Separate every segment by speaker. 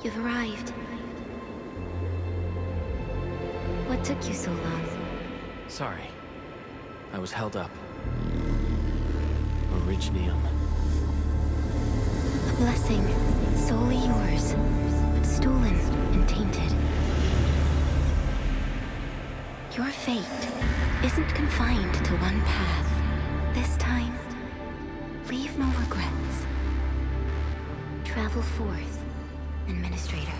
Speaker 1: You've arrived. What took you so long?
Speaker 2: Sorry. I was held up. Originium.
Speaker 1: A blessing, solely yours, but stolen and tainted. Your fate isn't confined to one path. This time, leave no regrets. Travel forth, Administrator.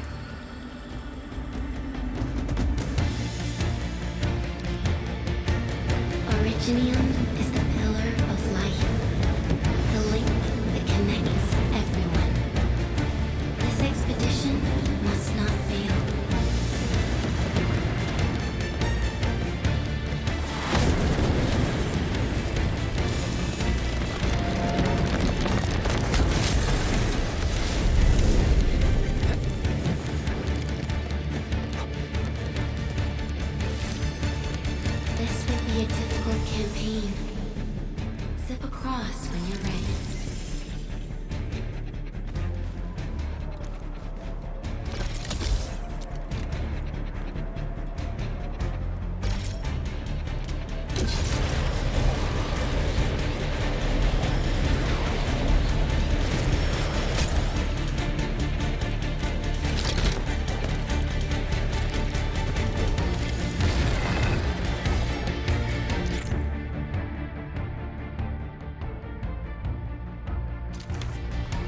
Speaker 1: Originium is the pillar of life, the link that connects everyone. This expedition must not fail. This would be a difficult campaign. Zip across when you're ready.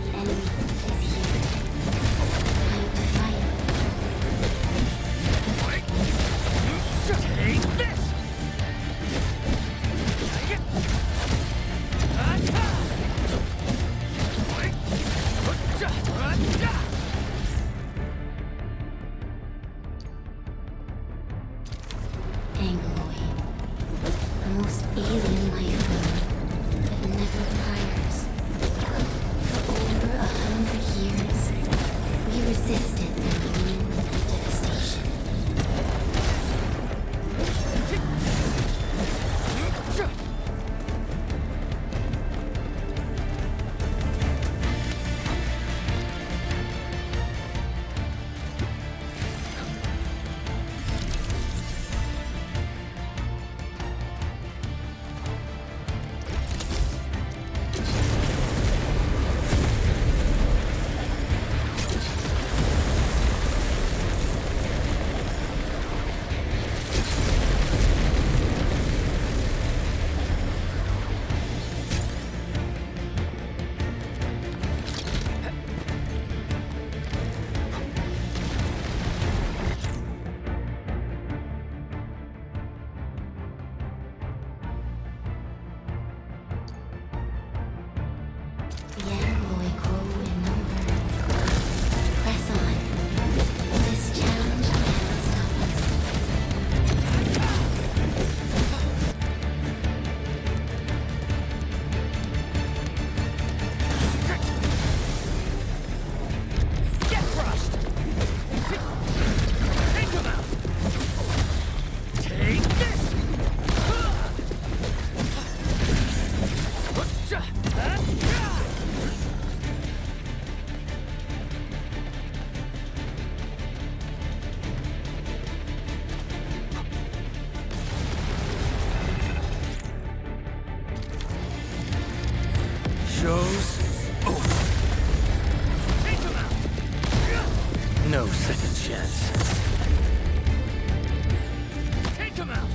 Speaker 1: The enemy is here. Time to fight.
Speaker 3: Take this!
Speaker 1: Angloid, the most alien life form that never tires. For over 100 years, we resisted their ruin and devastation. The Angloid grow in number. Press on. This challenge can't stop us.
Speaker 3: Get crushed! Take him out! Take this!
Speaker 2: Show's over.
Speaker 3: Take him out!
Speaker 2: No second chance.
Speaker 3: Take him out!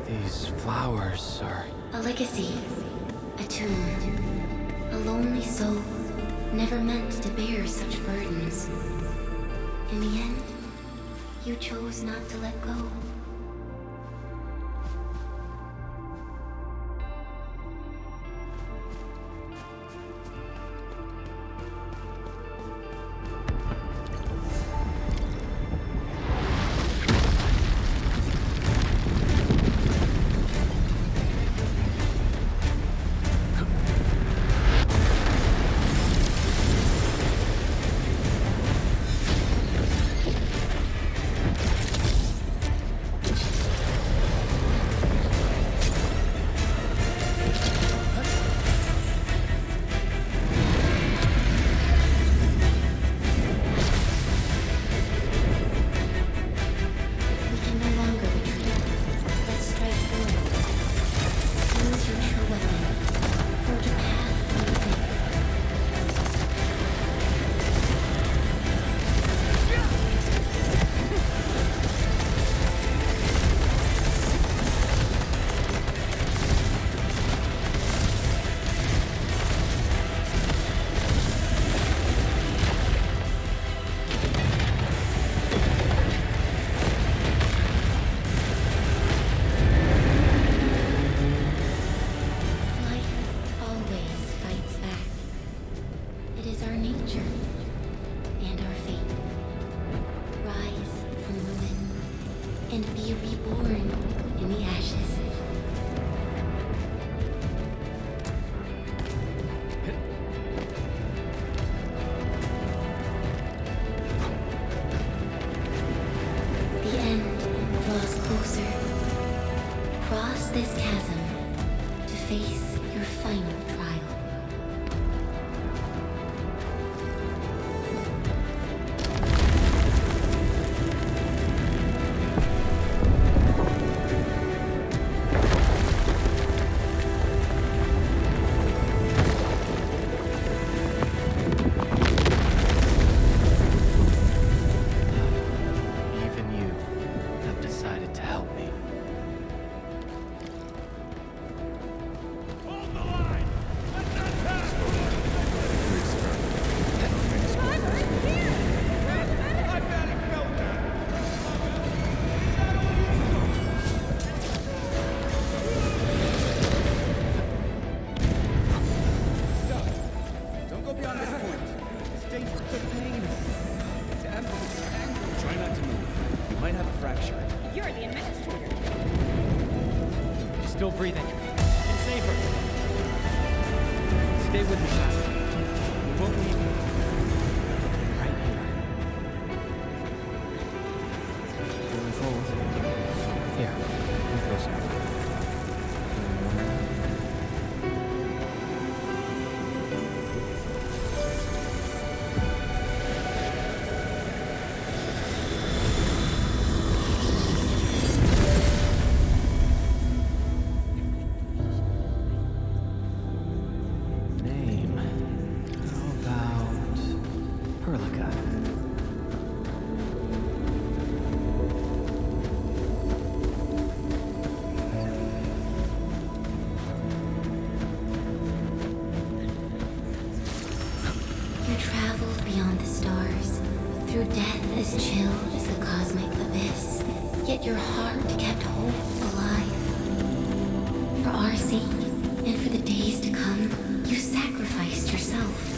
Speaker 2: These flowers are...
Speaker 1: A legacy. A tomb. A lonely soul, never meant to bear such burdens. In the end, you chose not to let go. final trial.
Speaker 2: Even you have decided to help me.
Speaker 3: Hold the line! Let that pass! I barely felt that!
Speaker 4: Stop. Don't go beyond this point. It's dangerous. The pain. It's endless. Angry. Try not to move. You might have a fracture.
Speaker 5: You're the administrator.
Speaker 2: Still breathing. It's safer. Stay with me, Class. We won't leave you. Right here. Feeling cold. Here, come closer. Name. How about Perlica?
Speaker 1: You traveled beyond the stars, through death as chilled as the cosmic abyss, yet your heart kept hope alive. For our sake, and for the days to come, you sacrificed yourself.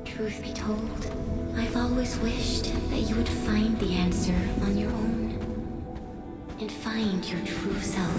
Speaker 1: Truth be told, I've always wished that you would find the answer on your own, and find your true self.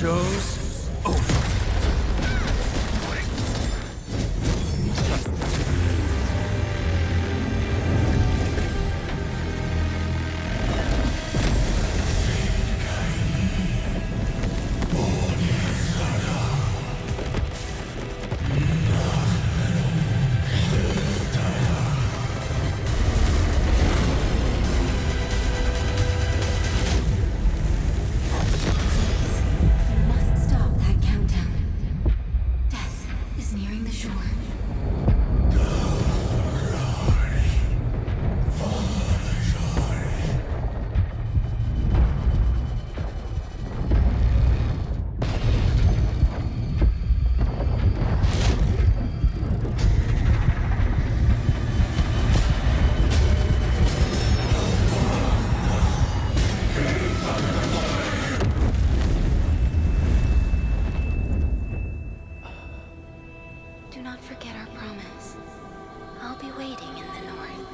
Speaker 4: show's over.
Speaker 1: You must stop that countdown. Death is nearing the shore. Do not forget our promise. I'll be waiting in the north.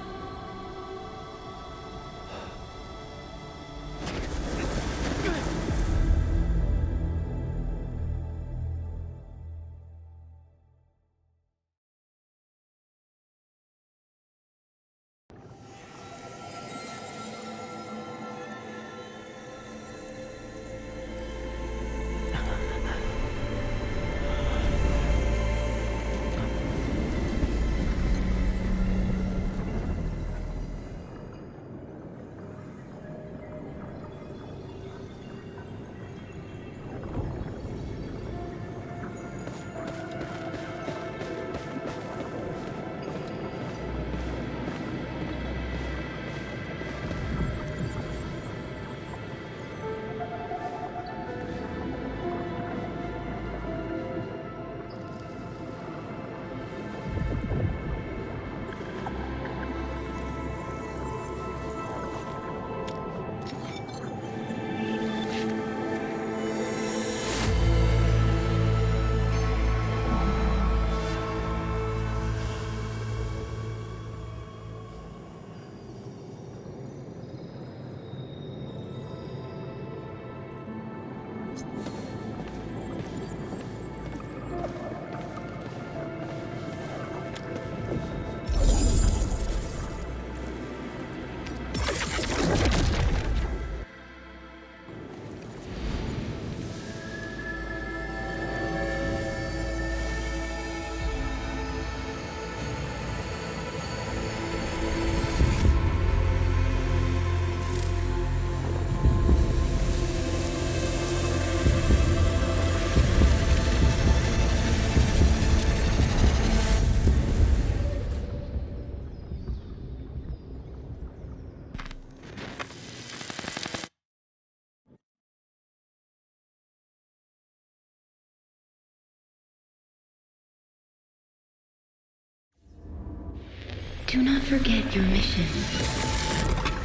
Speaker 1: Do not forget your mission.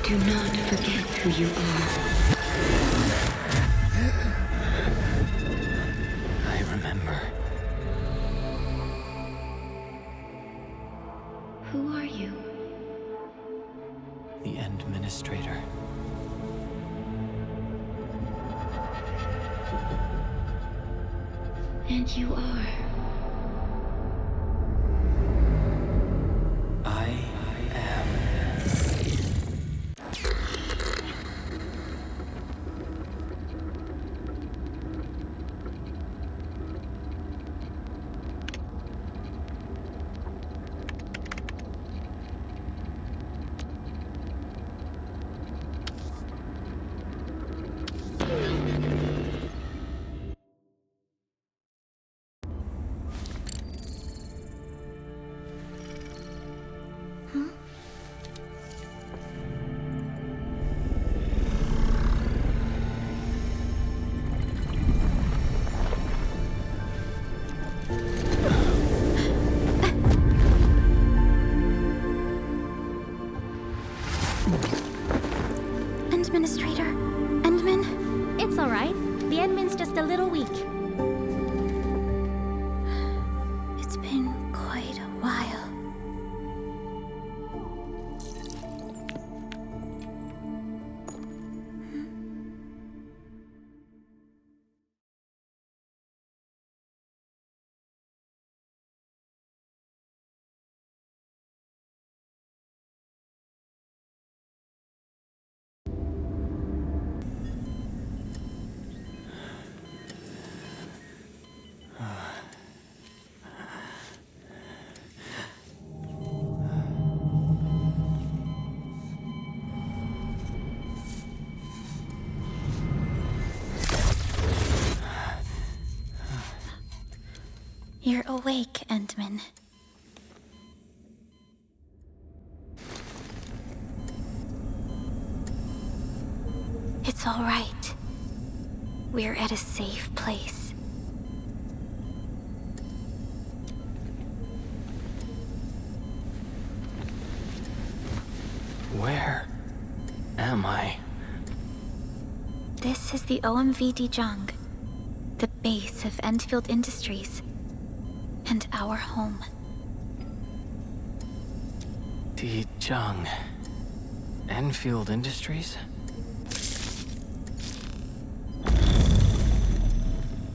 Speaker 1: Do not forget who you are.
Speaker 2: I remember.
Speaker 1: Who are you?
Speaker 2: The Administrator.
Speaker 1: And you are.
Speaker 2: I am.
Speaker 1: You're awake, Endman. It's all right. We're at a safe place.
Speaker 2: Where am I?
Speaker 1: This is the OMV Dijong, the base of Endfield Industries, and our home.
Speaker 2: Dijong. Enfield Industries?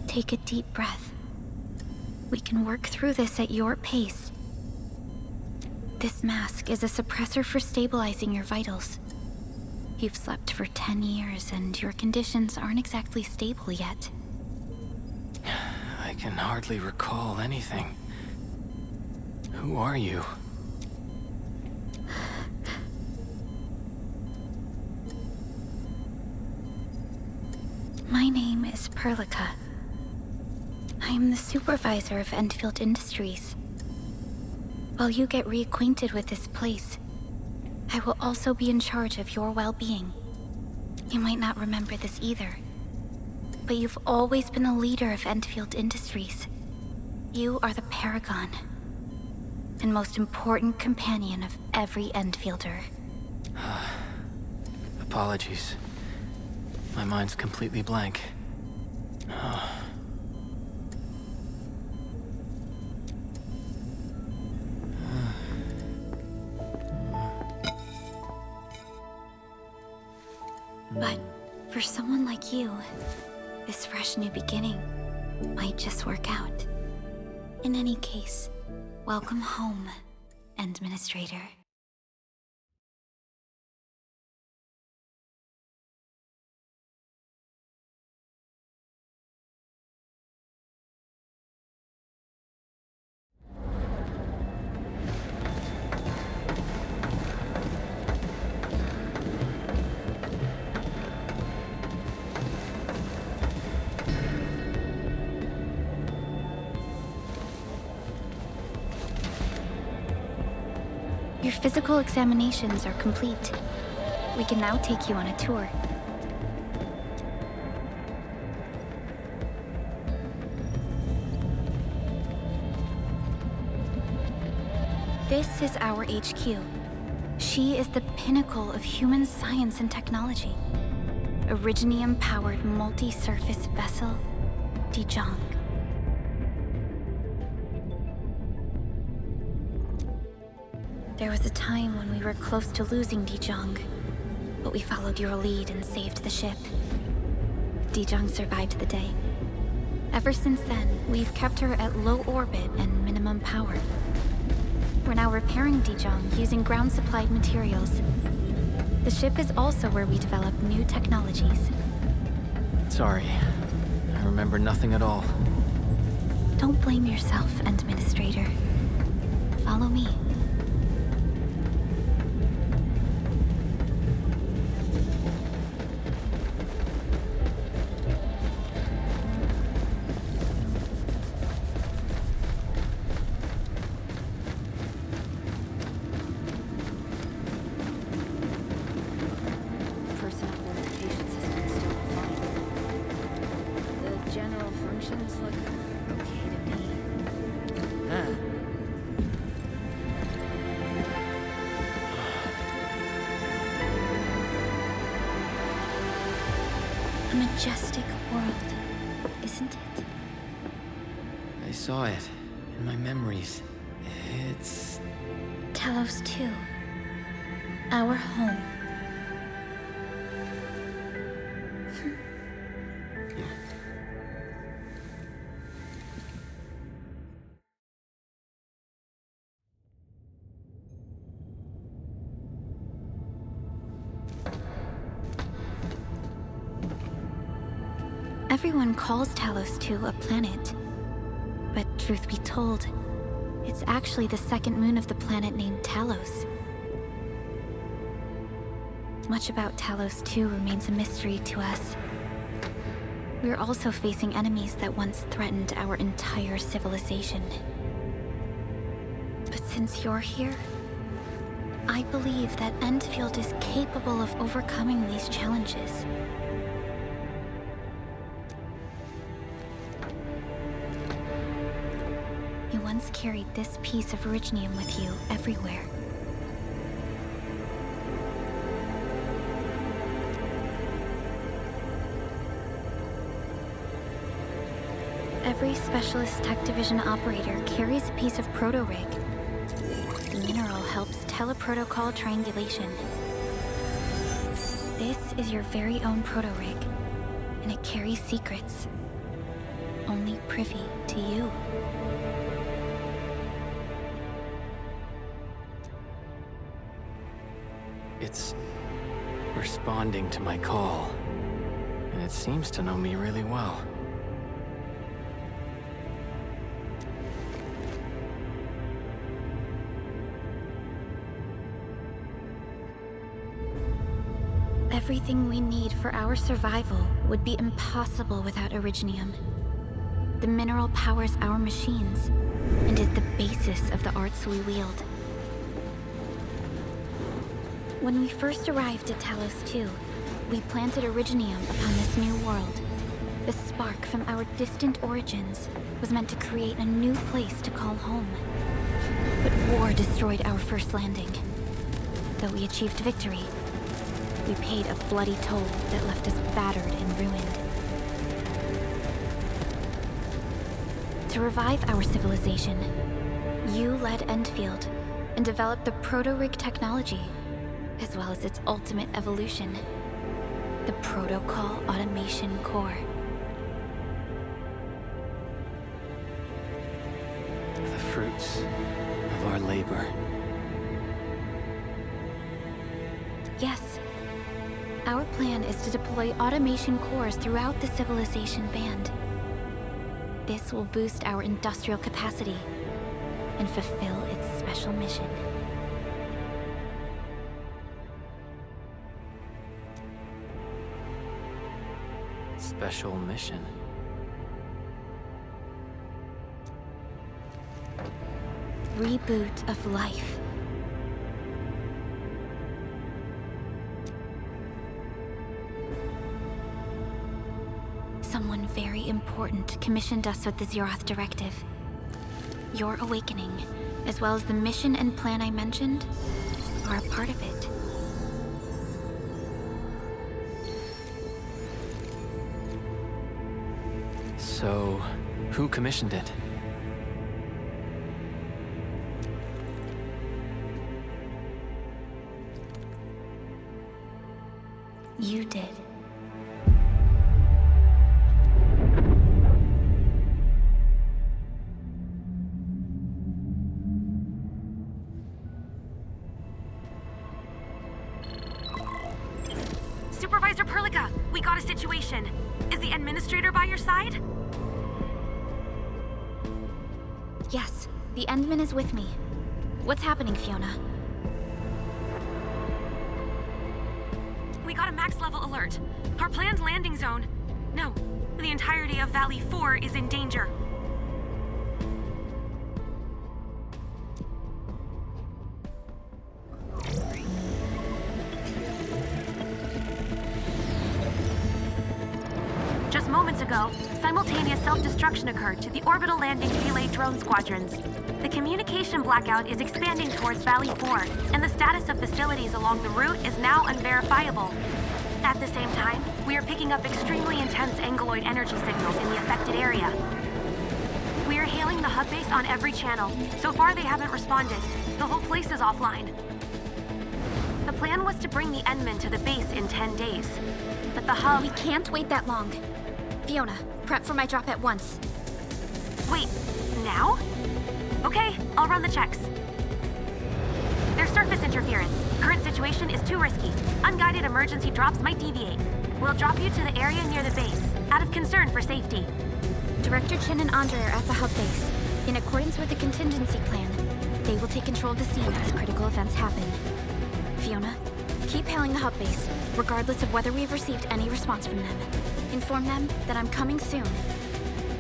Speaker 1: Take a deep breath. We can work through this at your pace. This mask is a suppressor for stabilizing your vitals. You've slept for 10 years and your conditions aren't exactly stable yet.
Speaker 2: I can hardly recall anything. Who are you?
Speaker 1: My name is Perlica. I am the supervisor of Endfield Industries. While you get reacquainted with this place, I will also be in charge of your well-being. You might not remember this either, but you've always been the leader of Endfield Industries. You are the paragon and most important companion of every Endfielder.
Speaker 2: Apologies. My mind's completely blank.
Speaker 1: But for someone like you, this fresh new beginning might just work out. In any case, welcome home, Administrator. Your physical examinations are complete. We can now take you on a tour. This is our HQ. She is the pinnacle of human science and technology. Originium-powered multi-surface vessel, Dijong. There was a time when we were close to losing Dijong, but we followed your lead and saved the ship. Dijong survived the day. Ever since then, we've kept her at low orbit and minimum power. We're now repairing Dijong using ground-supplied materials. The ship is also where we develop new technologies.
Speaker 2: Sorry. I remember nothing at all.
Speaker 1: Don't blame yourself, Administrator. Follow me. A majestic world, isn't it?
Speaker 2: I saw it in my memories. It's...
Speaker 1: Talos 2. Our home. Everyone calls Talos 2 a planet. But truth be told, it's actually the second moon of the planet named Talos. Much about Talos 2 remains a mystery to us.
Speaker 5: We're also facing enemies that once threatened our entire civilization. But since you're here, I believe that Endfield is capable of overcoming these challenges. You once carried this piece of Originium with you everywhere. Every Specialist Tech Division operator carries a piece of proto-rig. The mineral helps teleprotocol triangulation. This is your very own proto-rig, and it carries secrets. Only privy to you.
Speaker 2: It's responding to my call, and it seems to know me really well.
Speaker 5: Everything we need for our survival would be impossible without Originium. The mineral powers our machines, and is the basis of the arts we wield. When we first arrived at Talos 2, we planted Originium upon this new world. The spark from our distant origins was meant to create a new place to call home. But war destroyed our first landing. Though we achieved victory, we paid a bloody toll that left us battered and ruined. To revive our civilization, you led Endfield and developed the proto-rig technology, as well as its ultimate evolution, the Protocol Automation Core.
Speaker 2: The fruits of our labor.
Speaker 5: Yes. Our plan is to deploy automation cores throughout the civilization band. This will boost our industrial capacity and fulfill its special mission.
Speaker 2: Special mission.
Speaker 5: Reboot of life. Someone very important commissioned us with the Zeroth Directive. Your awakening, as well as the mission and plan I mentioned, are a part of it.
Speaker 2: So, who commissioned it?
Speaker 5: You did.
Speaker 6: Supervisor Perlica, we got a situation. Is the administrator by your side?
Speaker 5: Yes, the Endman is with me. What's happening, Fiona?
Speaker 6: We got a max level alert. Our planned landing zone... No, the entirety of Valley 4 is in danger. Just moments ago, simultaneous self-destruction occurred to the orbital landing relay drone squadrons. The communication blackout is expanding towards Valley 4, and the status of facilities along the route is now unverifiable. At the same time, we are picking up extremely intense angeloid energy signals in the affected area. We are hailing the hub base on every channel. So far, they haven't responded. The whole place is offline. The plan was to bring the Endman to the base in 10 days. But the hub...
Speaker 5: We can't wait that long. Fiona, prep for my drop at once.
Speaker 6: Wait, now? Okay, I'll run the checks. There's surface interference. Current situation is too risky. Unguided emergency drops might deviate. We'll drop you to the area near the base, out of concern for safety.
Speaker 5: Director Chen and Andre are at the hub base. In accordance with the contingency plan, they will take control of the scene as critical events happen. Fiona, keep hailing the hub base, regardless of whether we've received any response from them. Inform them that I'm coming soon.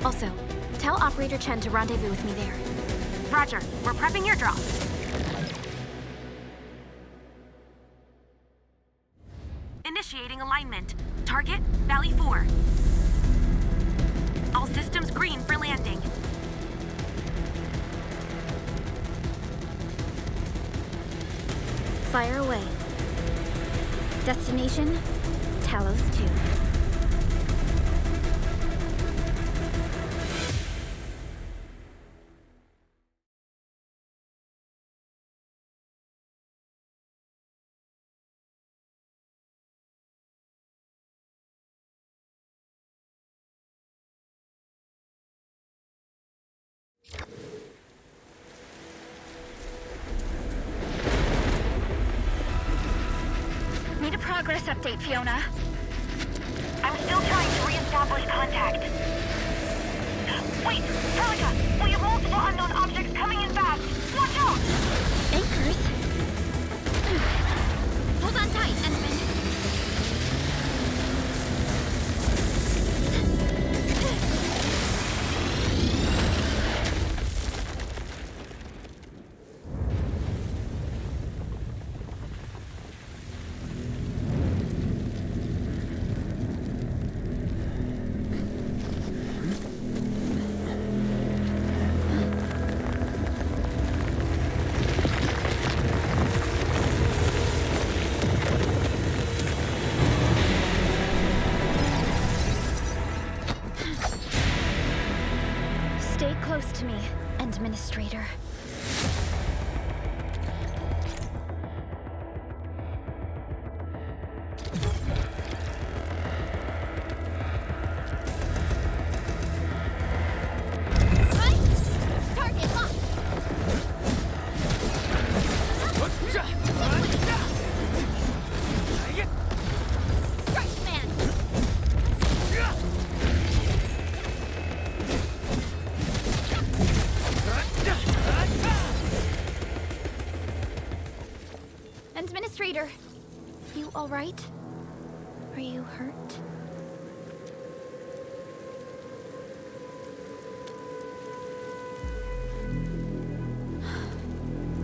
Speaker 5: Also, tell Operator Chen to rendezvous with me there.
Speaker 6: Roger, we're prepping your drop. Initiating alignment. Target, Valley 4. All systems green for landing.
Speaker 5: Fire away. Destination, Talos 2. Need a progress update, Fiona.
Speaker 6: I'm still trying to re-establish contact. Wait, Celica! We have multiple unknown objects coming in fast! Watch out!
Speaker 5: Anchors? Hold on tight, Enderman. Stay close to me, Administrator. Target locked! Strike man! Administrator, you all right? Are you hurt?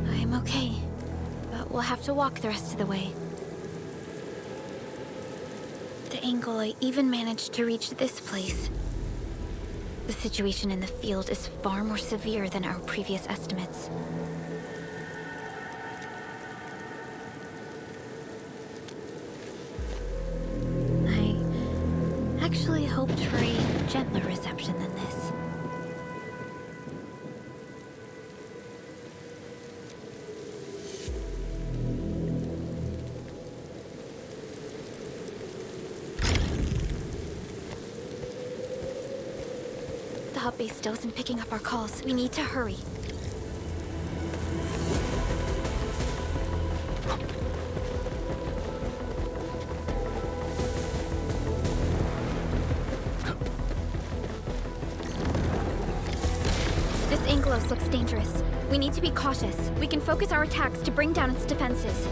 Speaker 5: I'm okay, but we'll have to walk the rest of the way. The angle I even managed to reach this place. The situation in the field is far more severe than our previous estimates. I actually hoped for a gentler reception than this. The hub base still isn't picking up our calls. We need to hurry. This Anglos looks dangerous. We need to be cautious. We can focus our attacks to bring down its defenses.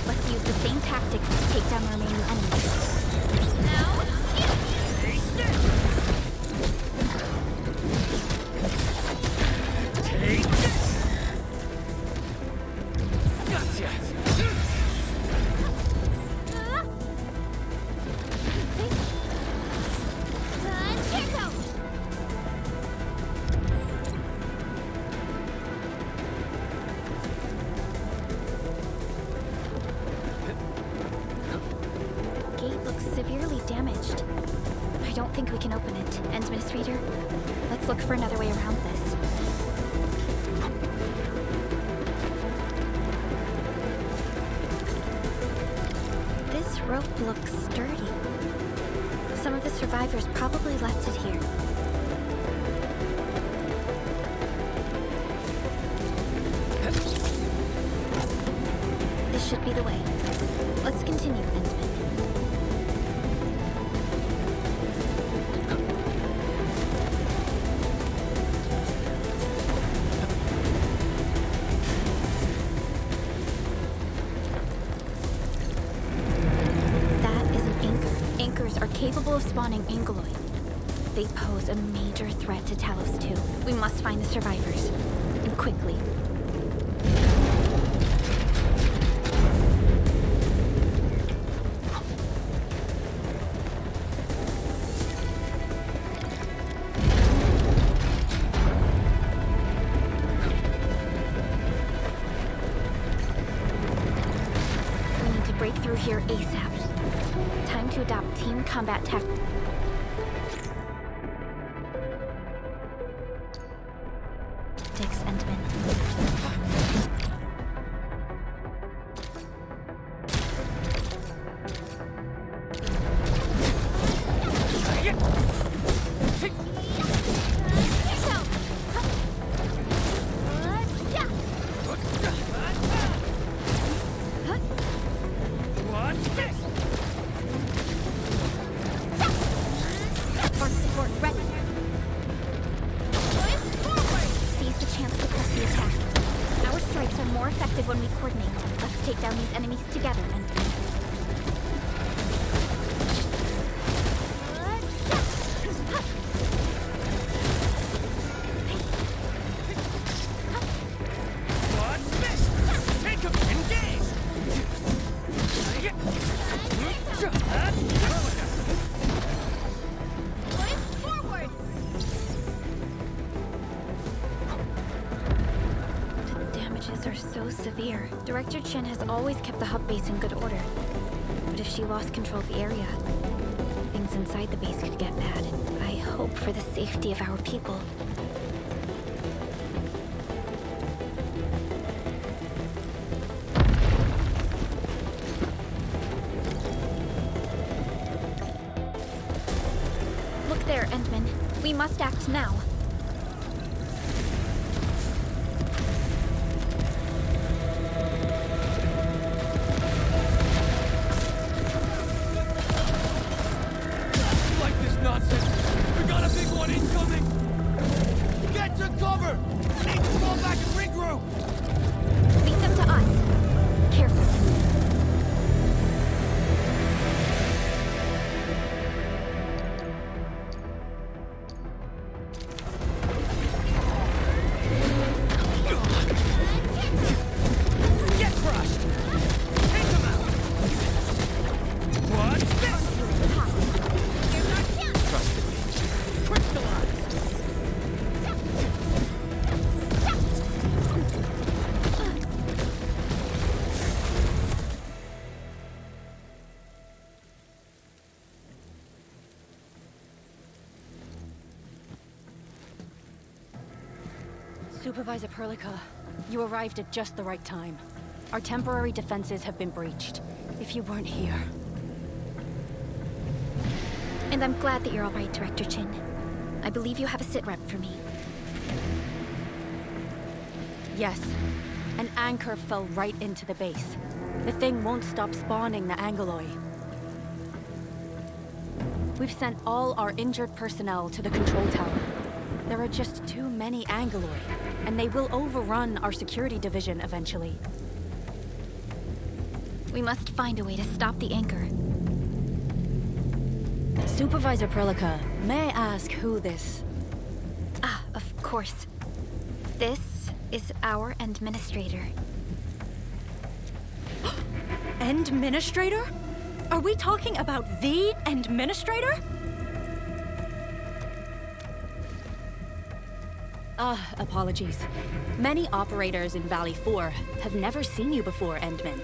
Speaker 5: Let's use the same tactics to take down the remaining enemies. Now, severely damaged. I don't think we can open it. Administrator, let's look for another way around this. This rope looks sturdy. Some of the survivors probably left it here. This should be the way. Let's continue, Endman. Capable of spawning Angeloid. They pose a major threat to Talos too. We must find the survivors. And quickly. We need to break through here ASAP. Time to adopt team combat tactics. Endman. When we coordinate, let's take down these enemies together and...
Speaker 3: What's this? Take him! Engage!
Speaker 5: Forward! The damages are so severe. Director Chen has always kept the hub base in good order. But if she lost control of the area, things inside the base could get bad. I hope for the safety of our people. Look there, Endman. We must act now.
Speaker 7: Supervisor Perlica, you arrived at just the right time. Our temporary defenses have been breached. If you weren't here...
Speaker 5: And I'm glad that you're all right, Director Chin. I believe you have a sit-rep for me.
Speaker 7: Yes. An anchor fell right into the base. The thing won't stop spawning the Angeloi. We've sent all our injured personnel to the control tower. There are just too many Angeloi, and they will overrun our security division eventually.
Speaker 5: We must find a way to stop the anchor.
Speaker 7: Supervisor Perlica, may I ask who this...
Speaker 5: Ah, of course. This is our administrator.
Speaker 7: Administrator? Are we talking about the administrator? Apologies. Many operators in Valley 4 have never seen you before, Endman.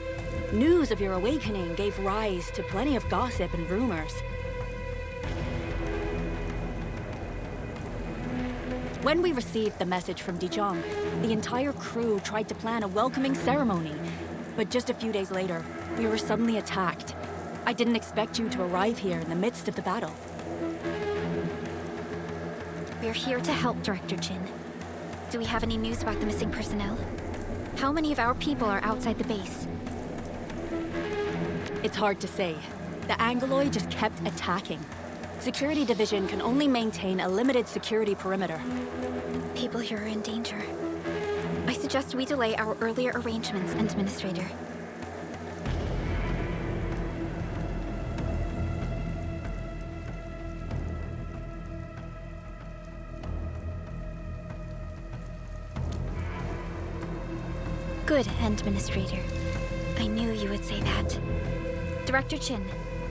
Speaker 7: News of your awakening gave rise to plenty of gossip and rumors. When we received the message from Dijon, the entire crew tried to plan a welcoming ceremony. But just a few days later, we were suddenly attacked. I didn't expect you to arrive here in the midst of the battle.
Speaker 5: We're here to help, Director Jin. Do we have any news about the missing personnel? How many of our people are outside the base?
Speaker 7: It's hard to say. The Angloid just kept attacking. Security Division can only maintain a limited security perimeter.
Speaker 5: People here are in danger. I suggest we delay our earlier arrangements, Administrator. Good, Administrator. I knew you would say that. Director Chin,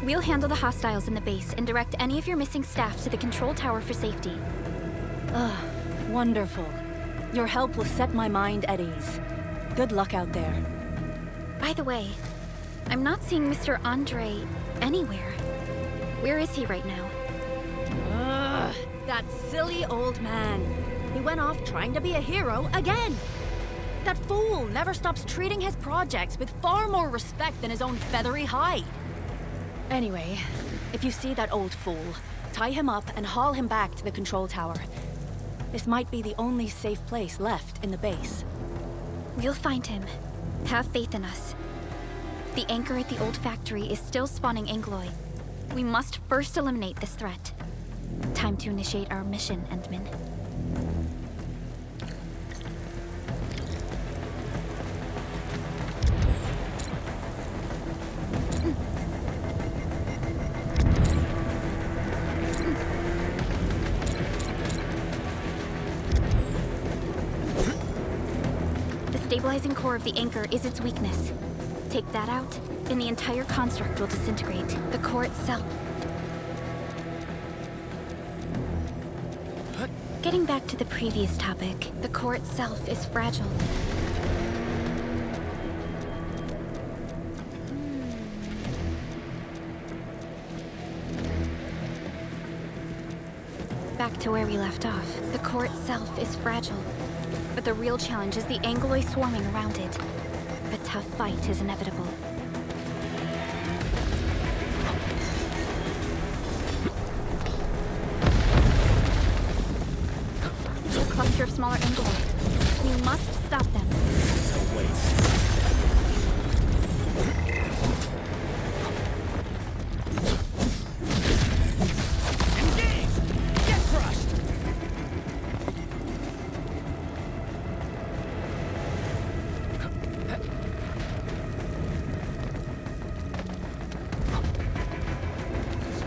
Speaker 5: we'll handle the hostiles in the base and direct any of your missing staff to the control tower for safety.
Speaker 7: Ugh, wonderful. Your help will set my mind at ease. Good luck out there.
Speaker 5: By the way, I'm not seeing Mr. Andre anywhere. Where is he right now?
Speaker 7: Ugh, that silly old man. He went off trying to be a hero again. That fool never stops treating his projects with far more respect than his own feathery hide. Anyway, if you see that old fool, tie him up and haul him back to the control tower. This might be the only safe place left in the base.
Speaker 5: We'll find him. Have faith in us. The anchor at the old factory is still spawning Angloid. We must first eliminate this threat. Time to initiate our mission, Endman. The stabilizing core of the anchor is its weakness. Take that out, and the entire construct will disintegrate. The core itself. Getting back to the previous topic, the core itself is fragile. Back to where we left off. The core itself is fragile. But the real challenge is the Angloid swarming around it. A tough fight is inevitable. A cluster of smaller Angloid. We must stop them.
Speaker 3: Engage! Get crushed!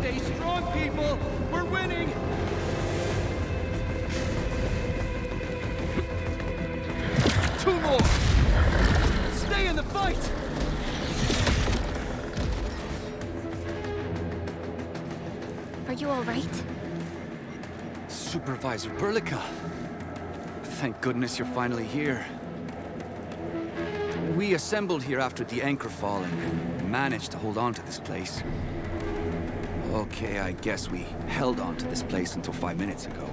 Speaker 3: Stay strong, people! We're winning! Two more! Stay in the fight!
Speaker 5: Are you all right?
Speaker 4: Supervisor Berlica. Thank goodness you're finally here. We assembled here after the anchor falling and managed to hold on to this place. Okay, I guess we held on to this place until 5 minutes ago.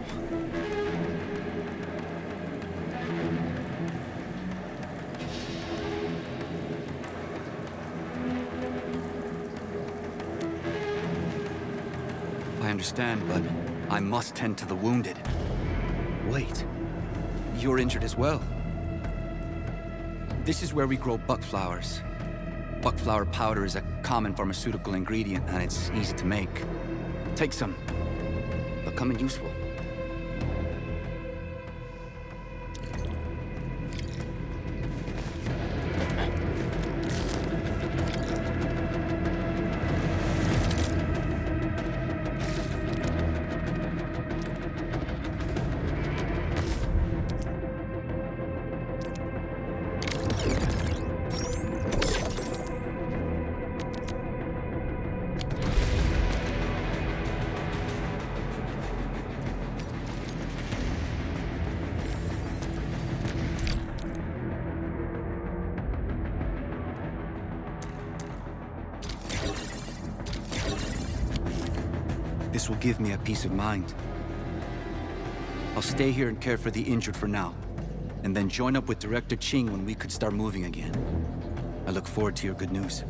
Speaker 4: I understand, but I must tend to the wounded. Wait, you're injured as well. This is where we grow buckflowers. Buckflower powder is a common pharmaceutical ingredient, and it's easy to make. Take some. They'll come in useful. This will give me a peace of mind. I'll stay here and care for the injured for now, and then join up with Director Ching when we could start moving again. I look forward to your good news.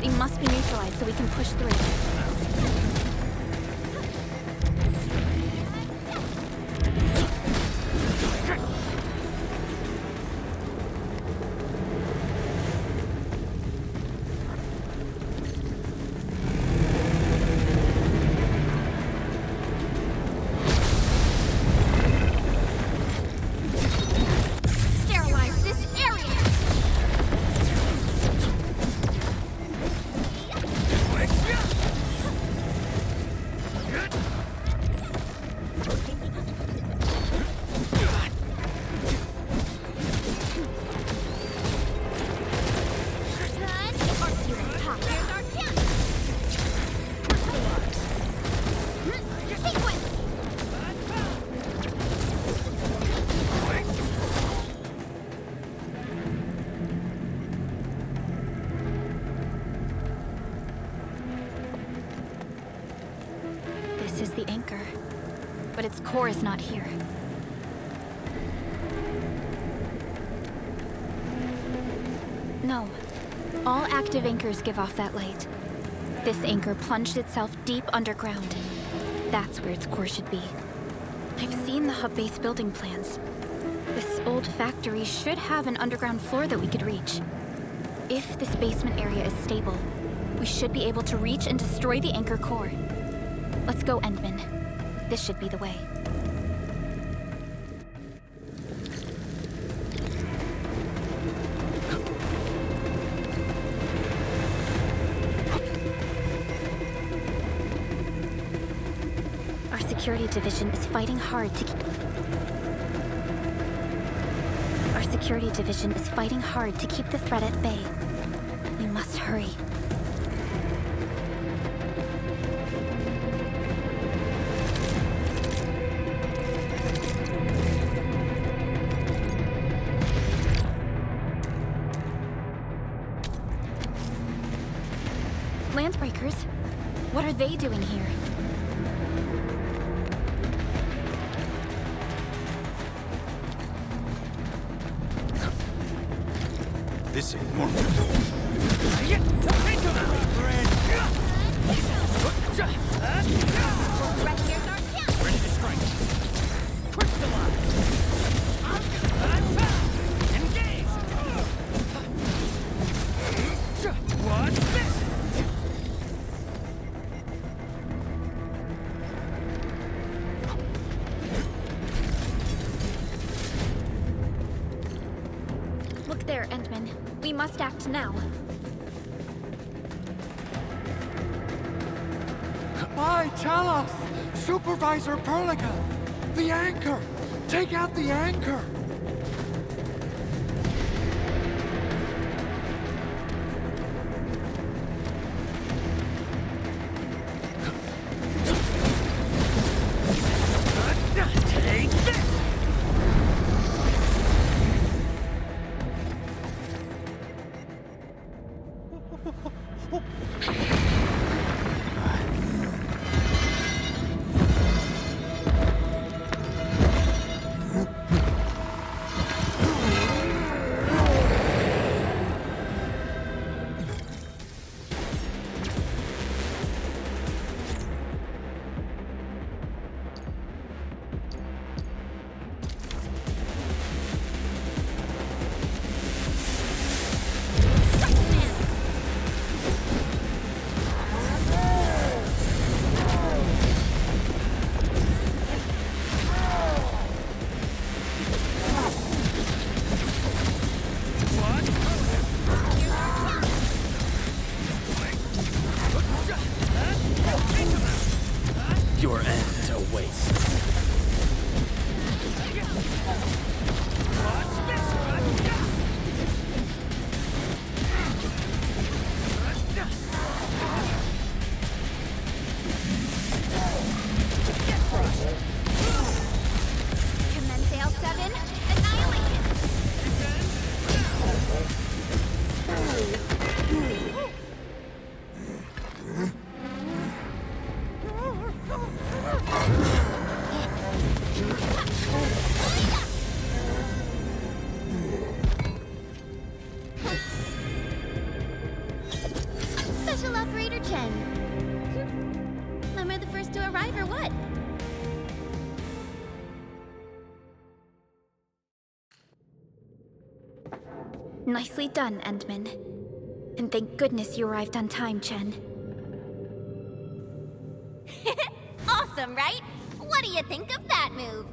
Speaker 5: They must be neutralized so we can push through.
Speaker 7: Sterilize this area!
Speaker 5: This is the anchor, but its core is not here. No. All active anchors give off that light. This anchor plunged itself deep underground. That's where its core should be. I've seen the hub base building plans. This old factory should have an underground floor that we could reach. If this basement area is stable, we should be able to reach and destroy the anchor core. Let's go, Endman. This should be the way. Our security division is fighting hard to keep... Our security division is fighting hard to keep the threat at bay. We must hurry. Landbreakers? What are they doing here?
Speaker 3: This ain't normal. Take him out, friend! Ready to strike. Crystallize! Engage! What's this?
Speaker 5: Look there, Endman. We must act now.
Speaker 8: Why, tell us! Supervisor Perlica! The anchor! Take out the anchor!
Speaker 3: Take this!
Speaker 1: Special Operator Chen. Am I the first to arrive or what?
Speaker 5: Nicely done, Endman. And thank goodness you arrived on time, Chen.
Speaker 1: Awesome, right? What do you think of that move?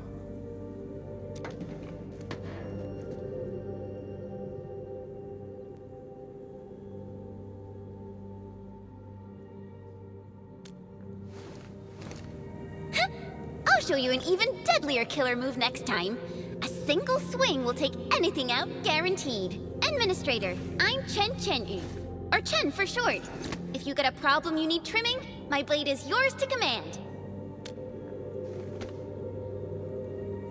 Speaker 1: I'll show you an even deadlier killer move next time. A single swing will take anything out, guaranteed. Administrator, I'm Chen, or Chen for short. If you got a problem you need trimming, my blade is yours to command.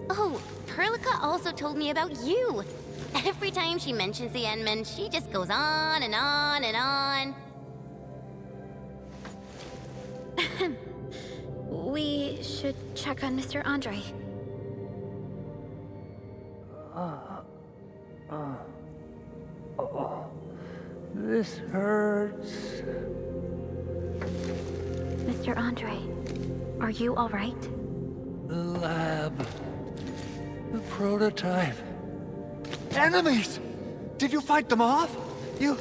Speaker 1: Oh, Perlica also told me about you. Every time she mentions the Endman, she just goes on and on and on.
Speaker 5: We should check on Mr. Andre.
Speaker 8: This hurts.
Speaker 5: Mr. Andre, are you all right?
Speaker 8: The lab. The prototype. Enemies! Did you fight them off? You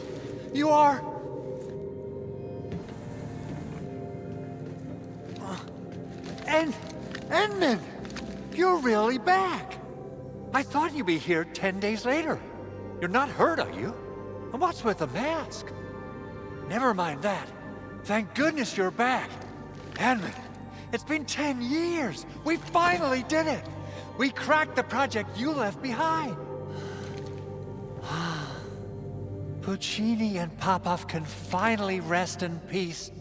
Speaker 8: are... Endman! You're really back! I thought you'd be here 10 days later. You're not hurt, are you? And what's with the mask? Never mind that. Thank goodness you're back. Endman, it's been 10 years. We finally did it. We cracked the project you left behind. Puccini and Popov can finally rest in peace.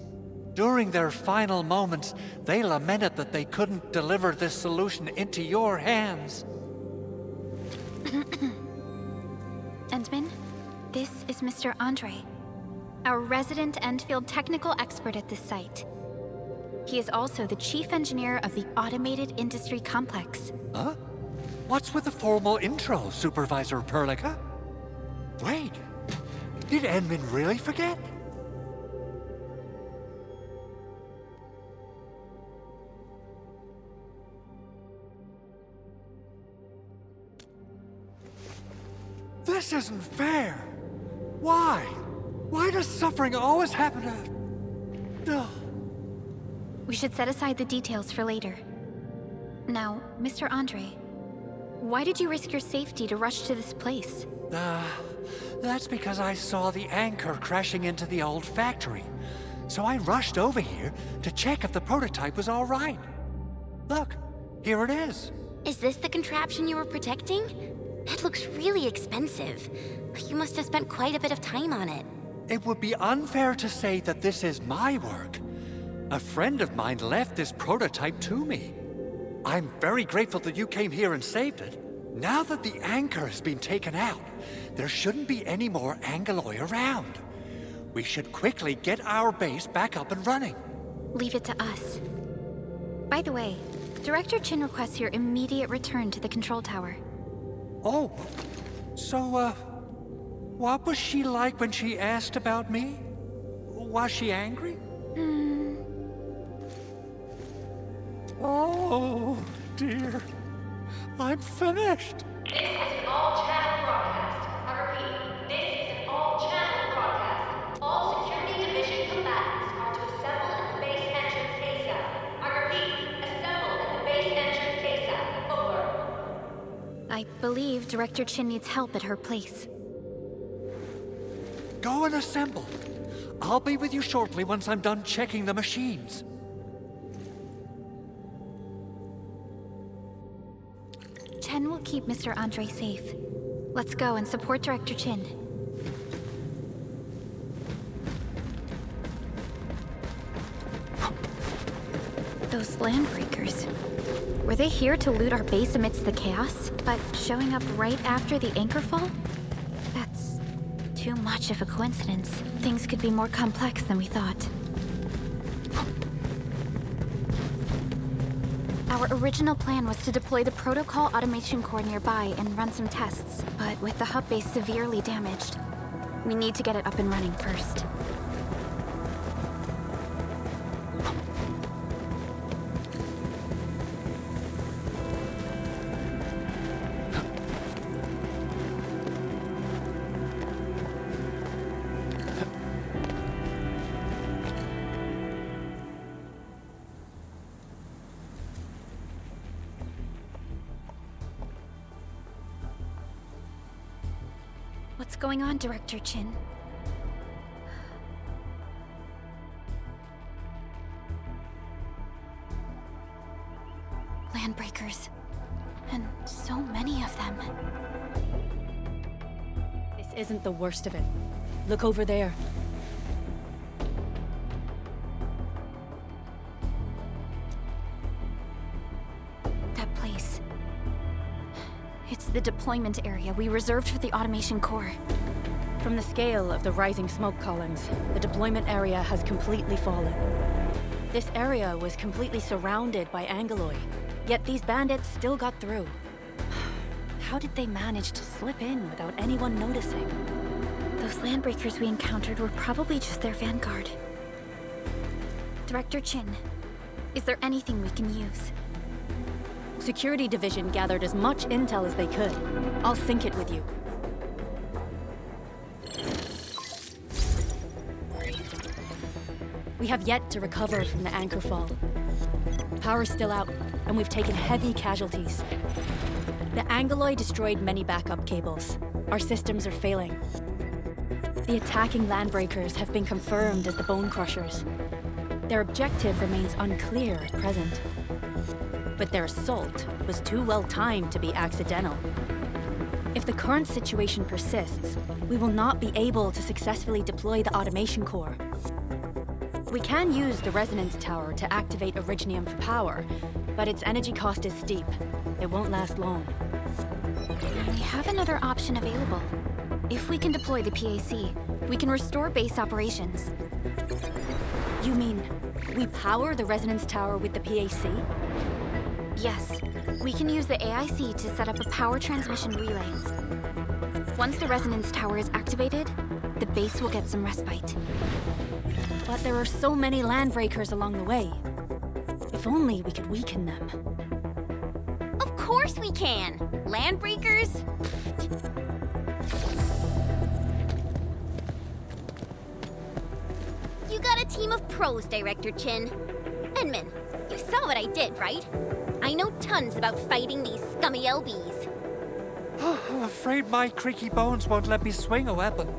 Speaker 8: During their final moments, they lamented that they couldn't deliver this solution into your hands.
Speaker 5: Endman, this is Mr. Andre, our resident Endfield technical expert at this site. He is also the chief engineer of the Automated Industry Complex.
Speaker 8: Huh? What's with the formal intro, Supervisor Perlica? Wait, did Endman really forget? This isn't fair. Why? Why does suffering always happen to... No.
Speaker 5: We should set aside the details for later. Now, Mr. Andre, why did you risk your safety to rush to this place?
Speaker 8: That's because I saw the anchor crashing into the old factory. So I rushed over here to check if the prototype was all right. Look, here it is.
Speaker 1: Is this the contraption you were protecting? It looks really expensive. You must have spent quite a bit of time on it.
Speaker 8: It would be unfair to say that this is my work. A friend of mine left this prototype to me. I'm very grateful that you came here and saved it. Now that the anchor has been taken out, there shouldn't be any more Angaloi around. We should quickly get our base back up and running.
Speaker 5: Leave it to us. By the way, Director Chin requests your immediate return to the control tower.
Speaker 8: Oh, so, what was she like when she asked about me? Was she angry? Oh, dear. I'm finished.
Speaker 6: This is an all-channel broadcast. I repeat, this is an all-channel broadcast. All security division combatants are to assemble at the base entrance ASAP. I repeat, assemble at the base entrance ASAP. Over.
Speaker 5: I believe Director Chin needs help at her place.
Speaker 8: Go and assemble. I'll be with you shortly once I'm done checking the machines.
Speaker 5: Chen will keep Mr. Andre safe. Let's go and support Director Chin. Those landbreakers. Were they here to loot our base amidst the chaos, but showing up right after the anchor fall? That's too much of a coincidence. Things could be more complex than we thought. Our original plan was to deploy the protocol automation core nearby and run some tests, but with the hub base severely damaged, we need to get it up and running first. What's going on, Director Chin? Landbreakers. And so many of them.
Speaker 7: This isn't the worst of it. Look over there.
Speaker 5: That place. It's the deployment area we reserved for the automation core.
Speaker 7: From the scale of the rising smoke columns, the deployment area has completely fallen. This area was completely surrounded by Angeloi, yet these bandits still got through. How did they manage to slip in without anyone noticing?
Speaker 5: Those landbreakers we encountered were probably just their vanguard. Director Chin, is there anything we can use?
Speaker 7: Security Division gathered as much intel as they could. I'll sync it with you. We have yet to recover from the anchor fall. Power's still out, and we've taken heavy casualties. The Angeloi destroyed many backup cables. Our systems are failing. The attacking landbreakers have been confirmed as the Bone Crushers. Their objective remains unclear at present. But their assault was too well timed to be accidental. If the current situation persists, we will not be able to successfully deploy the automation core. We can use the resonance tower to activate Originium for power, but its energy cost is steep. It won't last long.
Speaker 5: We have another option available. If we can deploy the PAC, we can restore base operations.
Speaker 7: You mean, we power the resonance tower with the PAC?
Speaker 5: Yes, we can use the AIC to set up a power transmission relay. Once the resonance tower is activated, the base will get some respite.
Speaker 7: But there are so many landbreakers along the way. If only we could weaken them.
Speaker 9: Of course we can! Landbreakers? You got a team of pros, Director Chin. Enman, you saw what I did, right? I know tons about fighting these scummy LBs.
Speaker 8: I'm afraid my creaky bones won't let me swing a weapon.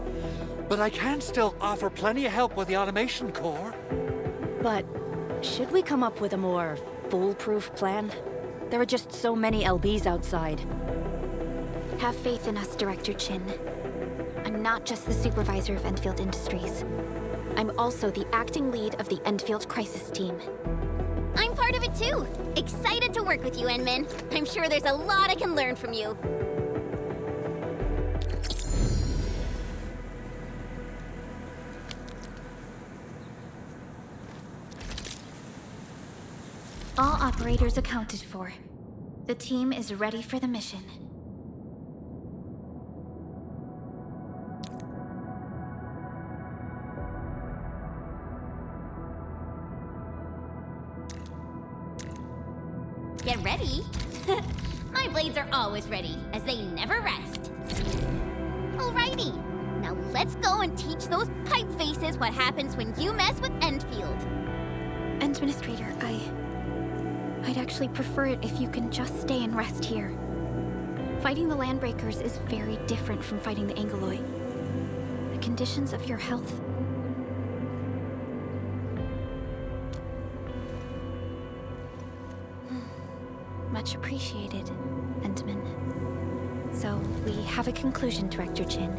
Speaker 8: But I can still offer plenty of help with the automation core.
Speaker 7: But should we come up with a more foolproof plan? There are just so many LBs outside.
Speaker 5: Have faith in us, Director Chin. I'm not just the supervisor of Endfield Industries. I'm also the acting lead of the Endfield Crisis Team.
Speaker 9: I'm part of it too. Excited to work with you, Enman. I'm sure there's a lot I can learn from you.
Speaker 5: All operators accounted for. The team is ready for the mission.
Speaker 9: Get ready? My blades are always ready, as they never rest. Alrighty, now let's go and teach those pipe faces what happens when you mess with Endfield.
Speaker 5: Administrator, I'd actually prefer it if you can just stay and rest here. Fighting the Landbreakers is very different from fighting the Angeloi. The conditions of your health... Much appreciated, Endman. So, we have a conclusion, Director Chin.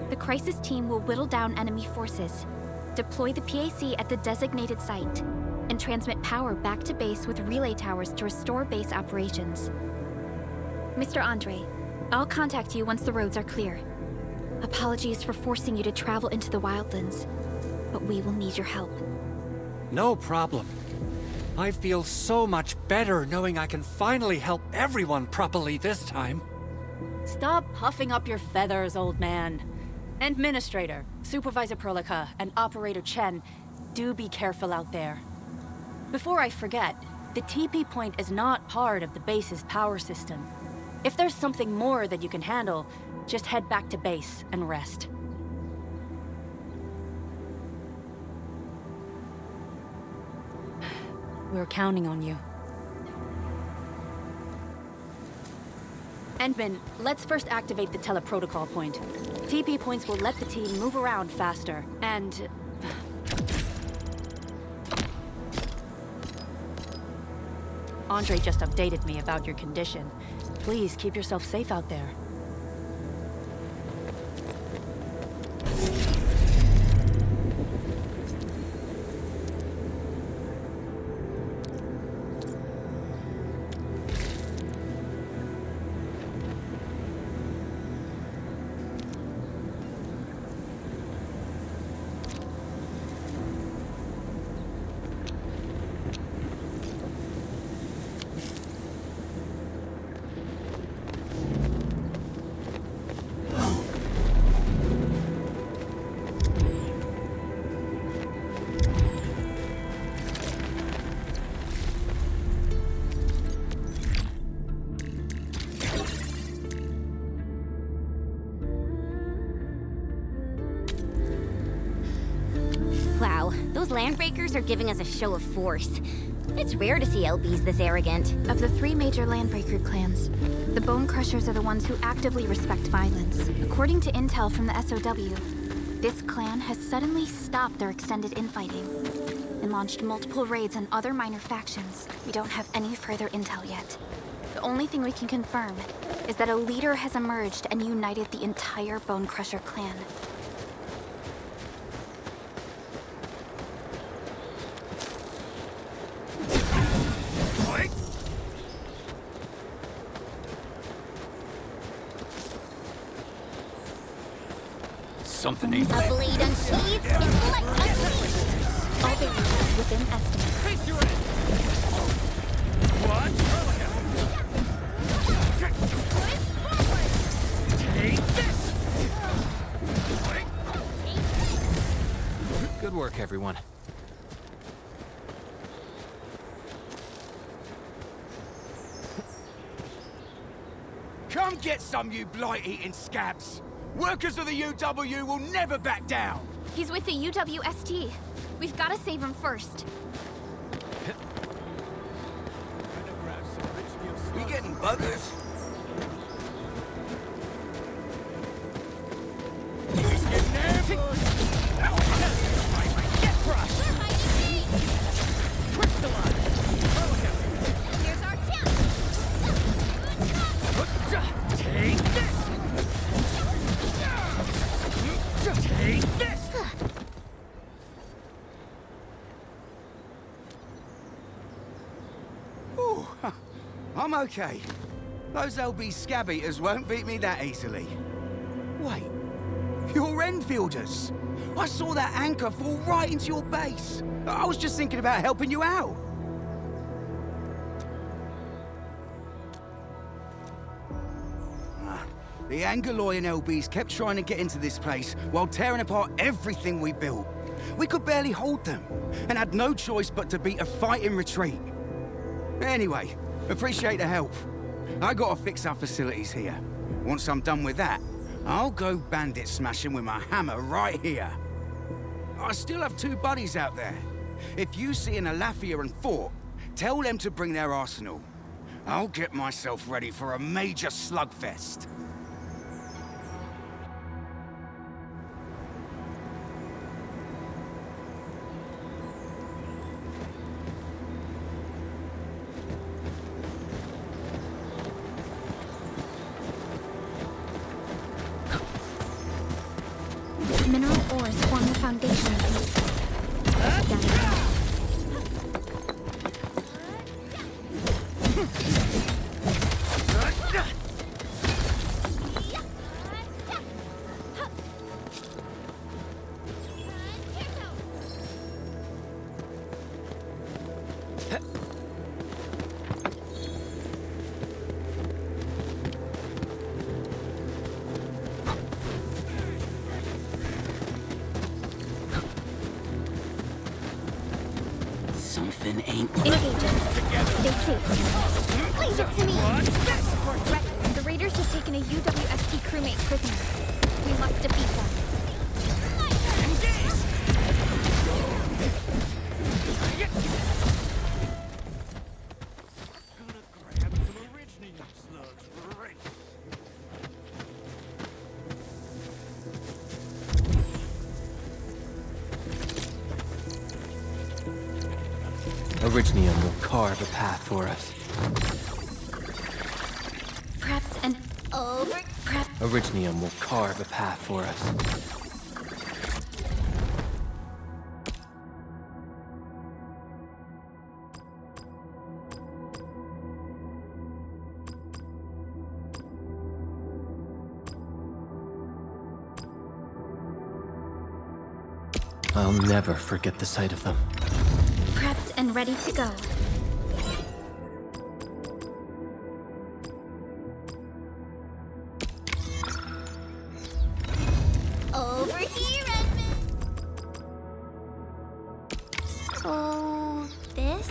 Speaker 5: The Crisis Team will whittle down enemy forces, deploy the PAC at the designated site, and transmit power back to base with relay towers to restore base operations. Mr. Andre, I'll contact you once the roads are clear. Apologies for forcing you to travel into the wildlands, but we will need your help.
Speaker 8: No problem. I feel so much better knowing I can finally help everyone properly this time.
Speaker 7: Stop puffing up your feathers, old man. Administrator, Supervisor Perlica, and Operator Chen, do be careful out there. Before I forget, the TP point is not part of the base's power system. If there's something more that you can handle, just head back to base and rest. We're counting on you. Endman, let's first activate the teleprotocol point. TP points will let the team move around faster, and... Andre just updated me about your condition. Please keep yourself safe out there.
Speaker 9: Wow, those landbreakers are giving us a show of force. It's rare to see LBs this arrogant.
Speaker 5: Of the 3 major landbreaker clans, the Bone Crushers are the ones who actively respect violence. According to intel from the SOW, this clan has suddenly stopped their extended infighting and launched multiple raids on other minor factions. We don't have any further intel yet. The only thing we can confirm is that a leader has emerged and united the entire Bone Crusher clan.
Speaker 3: Something ain't
Speaker 9: A blade unsheathed, intellect unleashed.
Speaker 5: All variables within estimate.
Speaker 3: Face your end! What? Take this!
Speaker 2: Good work, everyone.
Speaker 3: Come get some, you blight-eating scabs! Workers of the UW will never back down!
Speaker 5: He's with the UWST. We've got to save him first.
Speaker 3: You getting buggers? He's getting ambushed! Get crushed! Crystalline!
Speaker 9: Here's our chance.
Speaker 3: Take this! Take this! Ooh, I'm okay. Those LB scab eaters won't beat me that easily. Wait, you're Enfielders. I saw that anchor fall right into your base. I was just thinking about helping you out. The Angaloyan LBs kept trying to get into this place while tearing apart everything we built. We could barely hold them, and had no choice but to beat a fight in retreat. Anyway, appreciate the help. I gotta fix our facilities here. Once I'm done with that, I'll go bandit smashing with my hammer right here. I still have 2 buddies out there. If you see an Alafia and Fort, tell them to bring their arsenal. I'll get myself ready for a major slugfest.
Speaker 5: Mineral ores form the foundation of these.
Speaker 3: Something ain't
Speaker 5: Engaging. Stay safe.
Speaker 9: Leave it to me.
Speaker 5: Report threat. The raiders have taken a UWST crewmate prisoner. We must defeat them.
Speaker 3: Gonna grab some originating slugs for a race.
Speaker 2: Originium will carve a path for us.
Speaker 5: Prepped and
Speaker 9: Over.
Speaker 2: Originium will carve a path for us. I'll never forget the sight of them.
Speaker 5: prepped and ready to go.
Speaker 9: Over here, Edmund. So, this.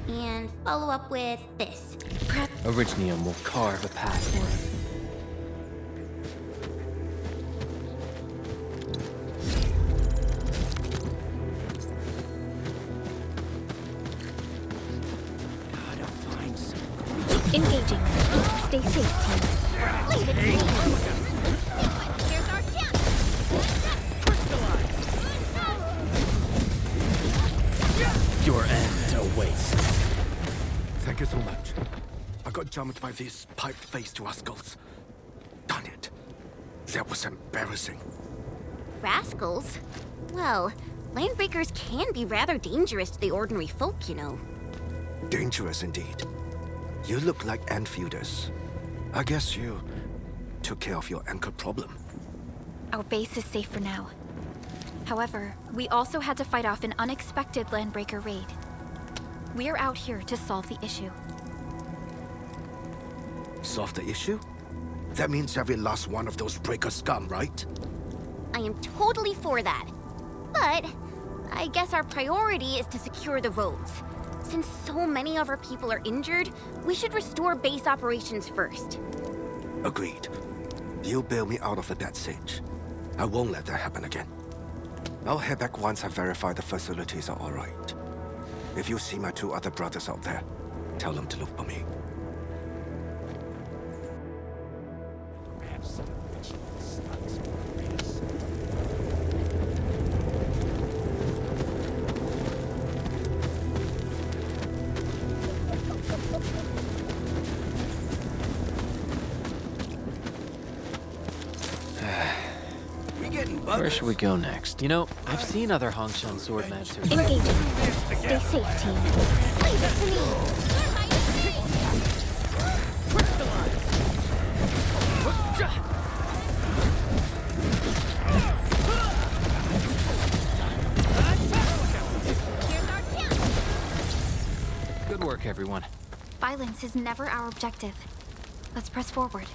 Speaker 9: And follow up with this.
Speaker 5: Prep.
Speaker 2: Originium will carve a path for us.
Speaker 5: Engaging. Stay safe, team.
Speaker 9: Leave it to me. Here's our chance.
Speaker 2: Your end awaits.
Speaker 10: Thank you so much. I got jumped by this pipe-faced rascals. Darn it. That was embarrassing.
Speaker 9: Rascals? Well, landbreakers can be rather dangerous to the ordinary folk, you know.
Speaker 10: Dangerous indeed. You look like Enfielders. I guess you took care of your ankle problem.
Speaker 5: Our base is safe for now. However, we also had to fight off an unexpected landbreaker raid. We're out here to solve the issue.
Speaker 10: Solve the issue? That means every last one of those breaker scum, right?
Speaker 9: I am totally for that. But I guess our priority is to secure the roads. Since so many of our people are injured, we should restore base operations first.
Speaker 10: Agreed. You bail me out of the death stage. I won't let that happen again. I'll head back once I verify the facilities are all right. If you see my two other brothers out there, tell them to look for me.
Speaker 2: Where should we go next? You know, I've seen other Hongshun swordmen too.
Speaker 5: Engaging. Stay safe, team.
Speaker 9: Leave it to me. You're my enemy. Here's our chance.
Speaker 2: Good work, everyone.
Speaker 5: Violence is never our objective. Let's press forward.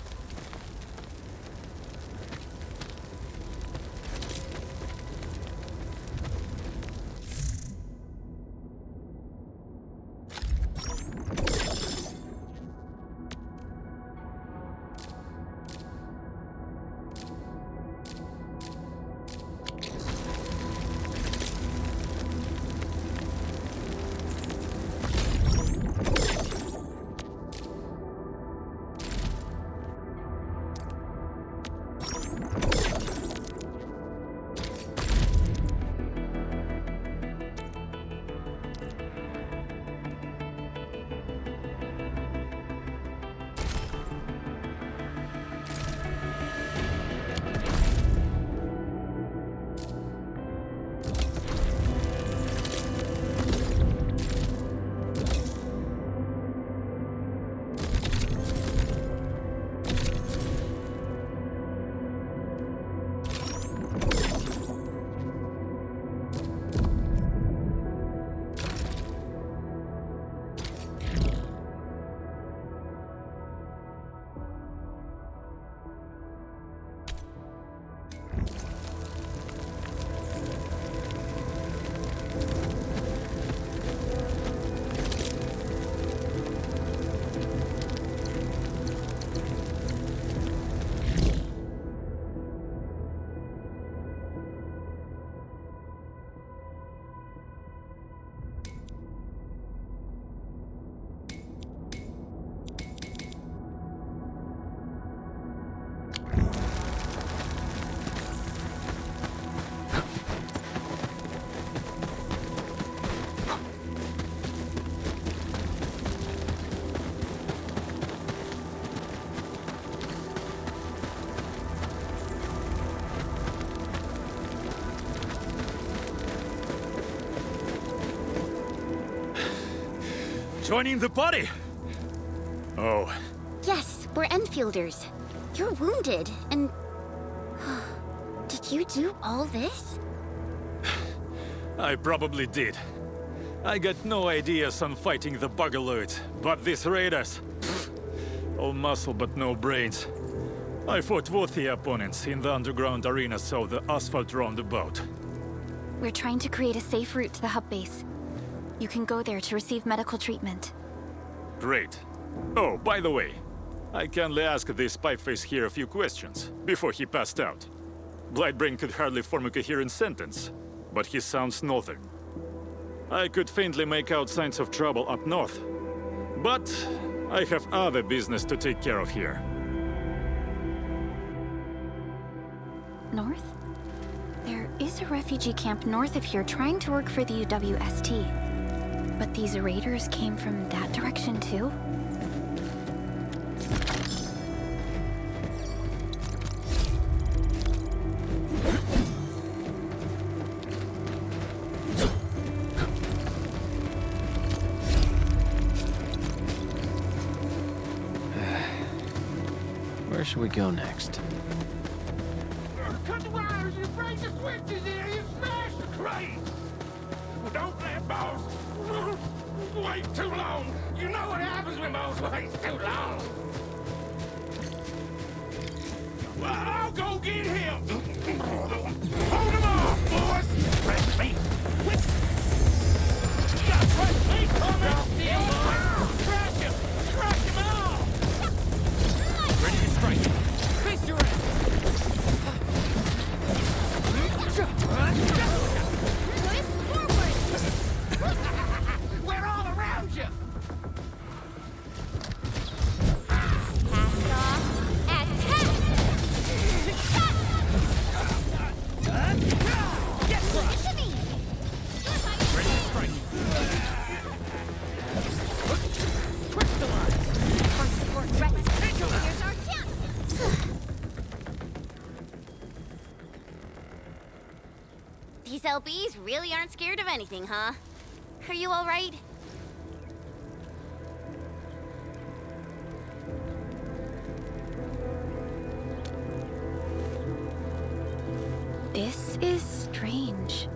Speaker 11: Joining the party? Oh.
Speaker 1: Yes, we're Enfielders. You're wounded, and... Did you do all this?
Speaker 11: I probably did. I got no ideas on fighting the buggerloids, but these raiders... all muscle but no brains. I fought worthy opponents in the underground arena of the asphalt roundabout.
Speaker 5: We're trying to create a safe route to the hub base. You can go there to receive medical treatment.
Speaker 11: Great. Oh, by the way, I kindly asked this pipeface here a few questions before he passed out. Blightbrain could hardly form a coherent sentence, but he sounds northern. I could faintly make out signs of trouble up north, but I have other business to take care of here.
Speaker 5: North? There is a refugee camp north of here trying to work for the UWST. But these raiders came from that direction too?
Speaker 2: Where should we go next?
Speaker 12: Cut the wires, you break the switches here, you smash the crate! Don't let boss wait too long. You know what happens when boss waits too long. Well, I'll go get him. Hold him off, boys. Press me. You got press me coming. Crash him. Crash him out. Ready to strike. Face your ass. We're all around you!
Speaker 9: Cast off. Attack!
Speaker 12: Get crushed!
Speaker 9: To me!
Speaker 12: Ready to strike. Twist the line.
Speaker 9: Front support ready. Here's our chance! These LBs really aren't scared of anything, huh? Are you all right?
Speaker 5: This is strange.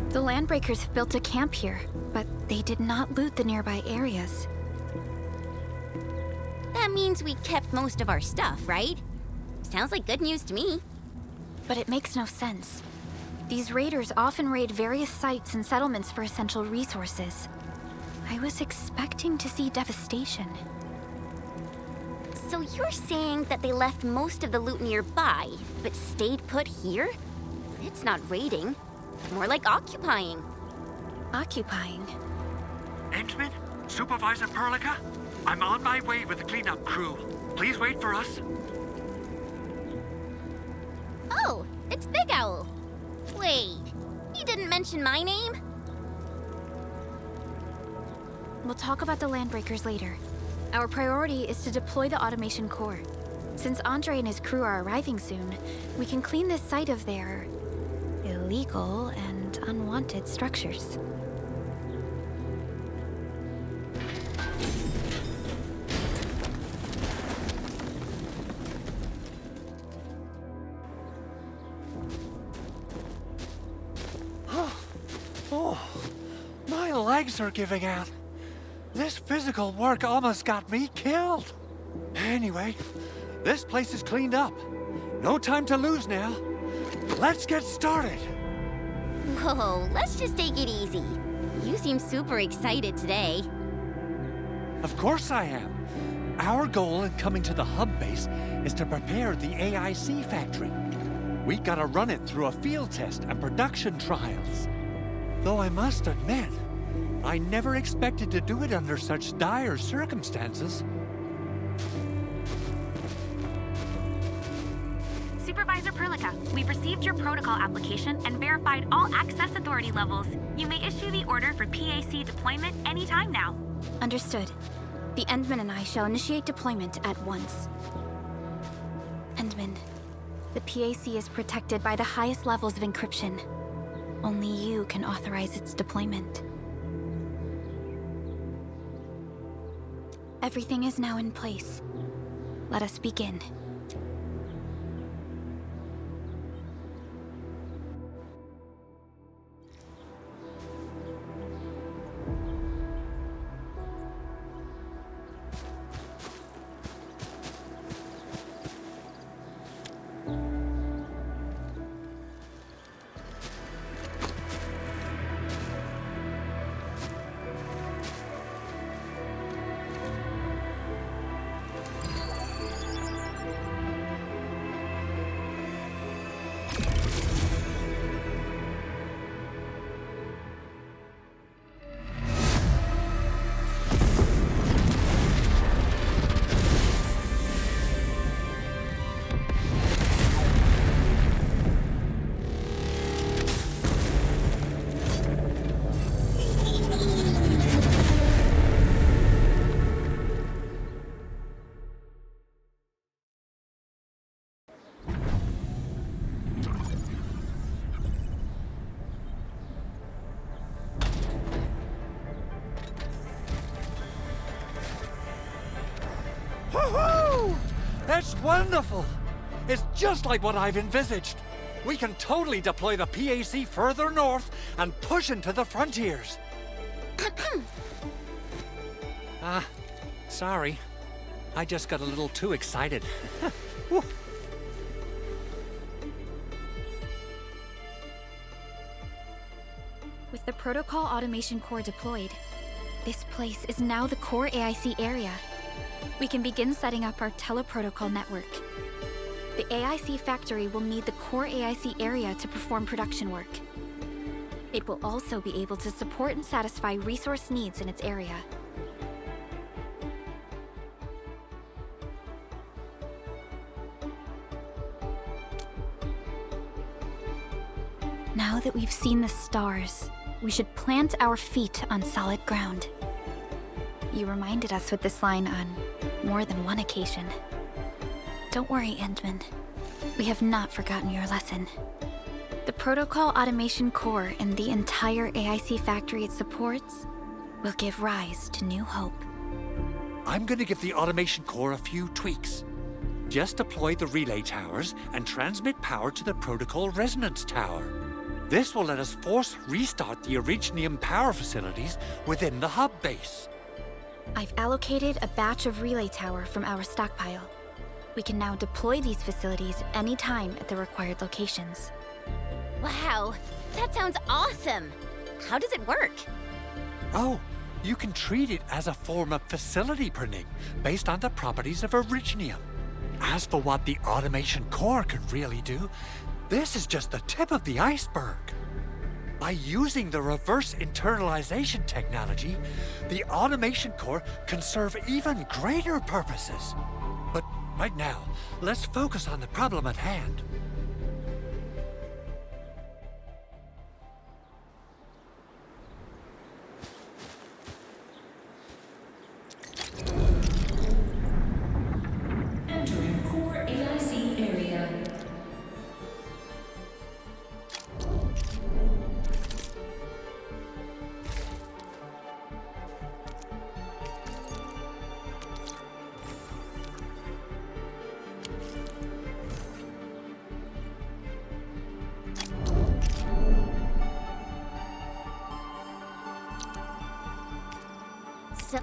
Speaker 5: The Landbreakers have built a camp here, but they did not loot the nearby areas.
Speaker 9: That means we kept most of our stuff, right? Sounds like good news to me.
Speaker 5: But it makes no sense. These raiders often raid various sites and settlements for essential resources. I was expecting to see devastation.
Speaker 9: So you're saying that they left most of the loot nearby, but stayed put here? It's not raiding. More like occupying.
Speaker 5: Occupying?
Speaker 8: Endman? Supervisor Perlica? I'm on my way with the cleanup crew. Please wait for us.
Speaker 9: Oh, it's Big Owl. Wait, you didn't mention my name?
Speaker 5: We'll talk about the Landbreakers later. Our priority is to deploy the automation core. Since Andre and his crew are arriving soon, we can clean this site of their illegal and unwanted structures.
Speaker 8: Oh, my legs are giving out. This physical work almost got me killed. Anyway, this place is cleaned up. No time to lose now. Let's get started.
Speaker 9: Whoa, let's just take it easy. You seem super excited today.
Speaker 8: Of course I am. Our goal in coming to the hub base is to prepare the AIC factory. We gotta run it through a field test and production trials. Though I must admit, I never expected to do it under such dire circumstances.
Speaker 6: Supervisor Perlica, we've received your protocol application and verified all access authority levels. You may issue the order for PAC deployment anytime now.
Speaker 5: Understood. The Endman and I shall initiate deployment at once. Endman, the PAC is protected by the highest levels of encryption. Only you can authorize its deployment. Everything is now in place. Let us begin.
Speaker 8: Woohoo! That's wonderful! It's just like what I've envisaged. We can totally deploy the PAC further north and push into the frontiers. Sorry. I just got a little too excited.
Speaker 5: With the Protocol Automation Core deployed, this place is now the core AIC area. We can begin setting up our teleprotocol network. The AIC factory will need the core AIC area to perform production work. It will also be able to support and satisfy resource needs in its area. Now that we've seen the stars, we should plant our feet on solid ground. You reminded us with this line on more than one occasion. Don't worry, Endman. We have not forgotten your lesson. The Protocol Automation Core and the entire AIC factory it supports will give rise to new hope.
Speaker 8: I'm gonna give the Automation Core a few tweaks. Just deploy the relay towers and transmit power to the Protocol Resonance Tower. This will let us force restart the Originium power facilities within the hub base.
Speaker 5: I've allocated a batch of relay tower from our stockpile. We can now deploy these facilities anytime at the required locations.
Speaker 9: Wow, that sounds awesome! How does it work?
Speaker 8: Oh, you can treat it as a form of facility printing based on the properties of Originium. As for what the Automation Core could really do, this is just the tip of the iceberg. By using the reverse internalization technology, the Automation Core can serve even greater purposes. But right now, let's focus on the problem at hand.
Speaker 13: Entering core AIC area.
Speaker 9: So...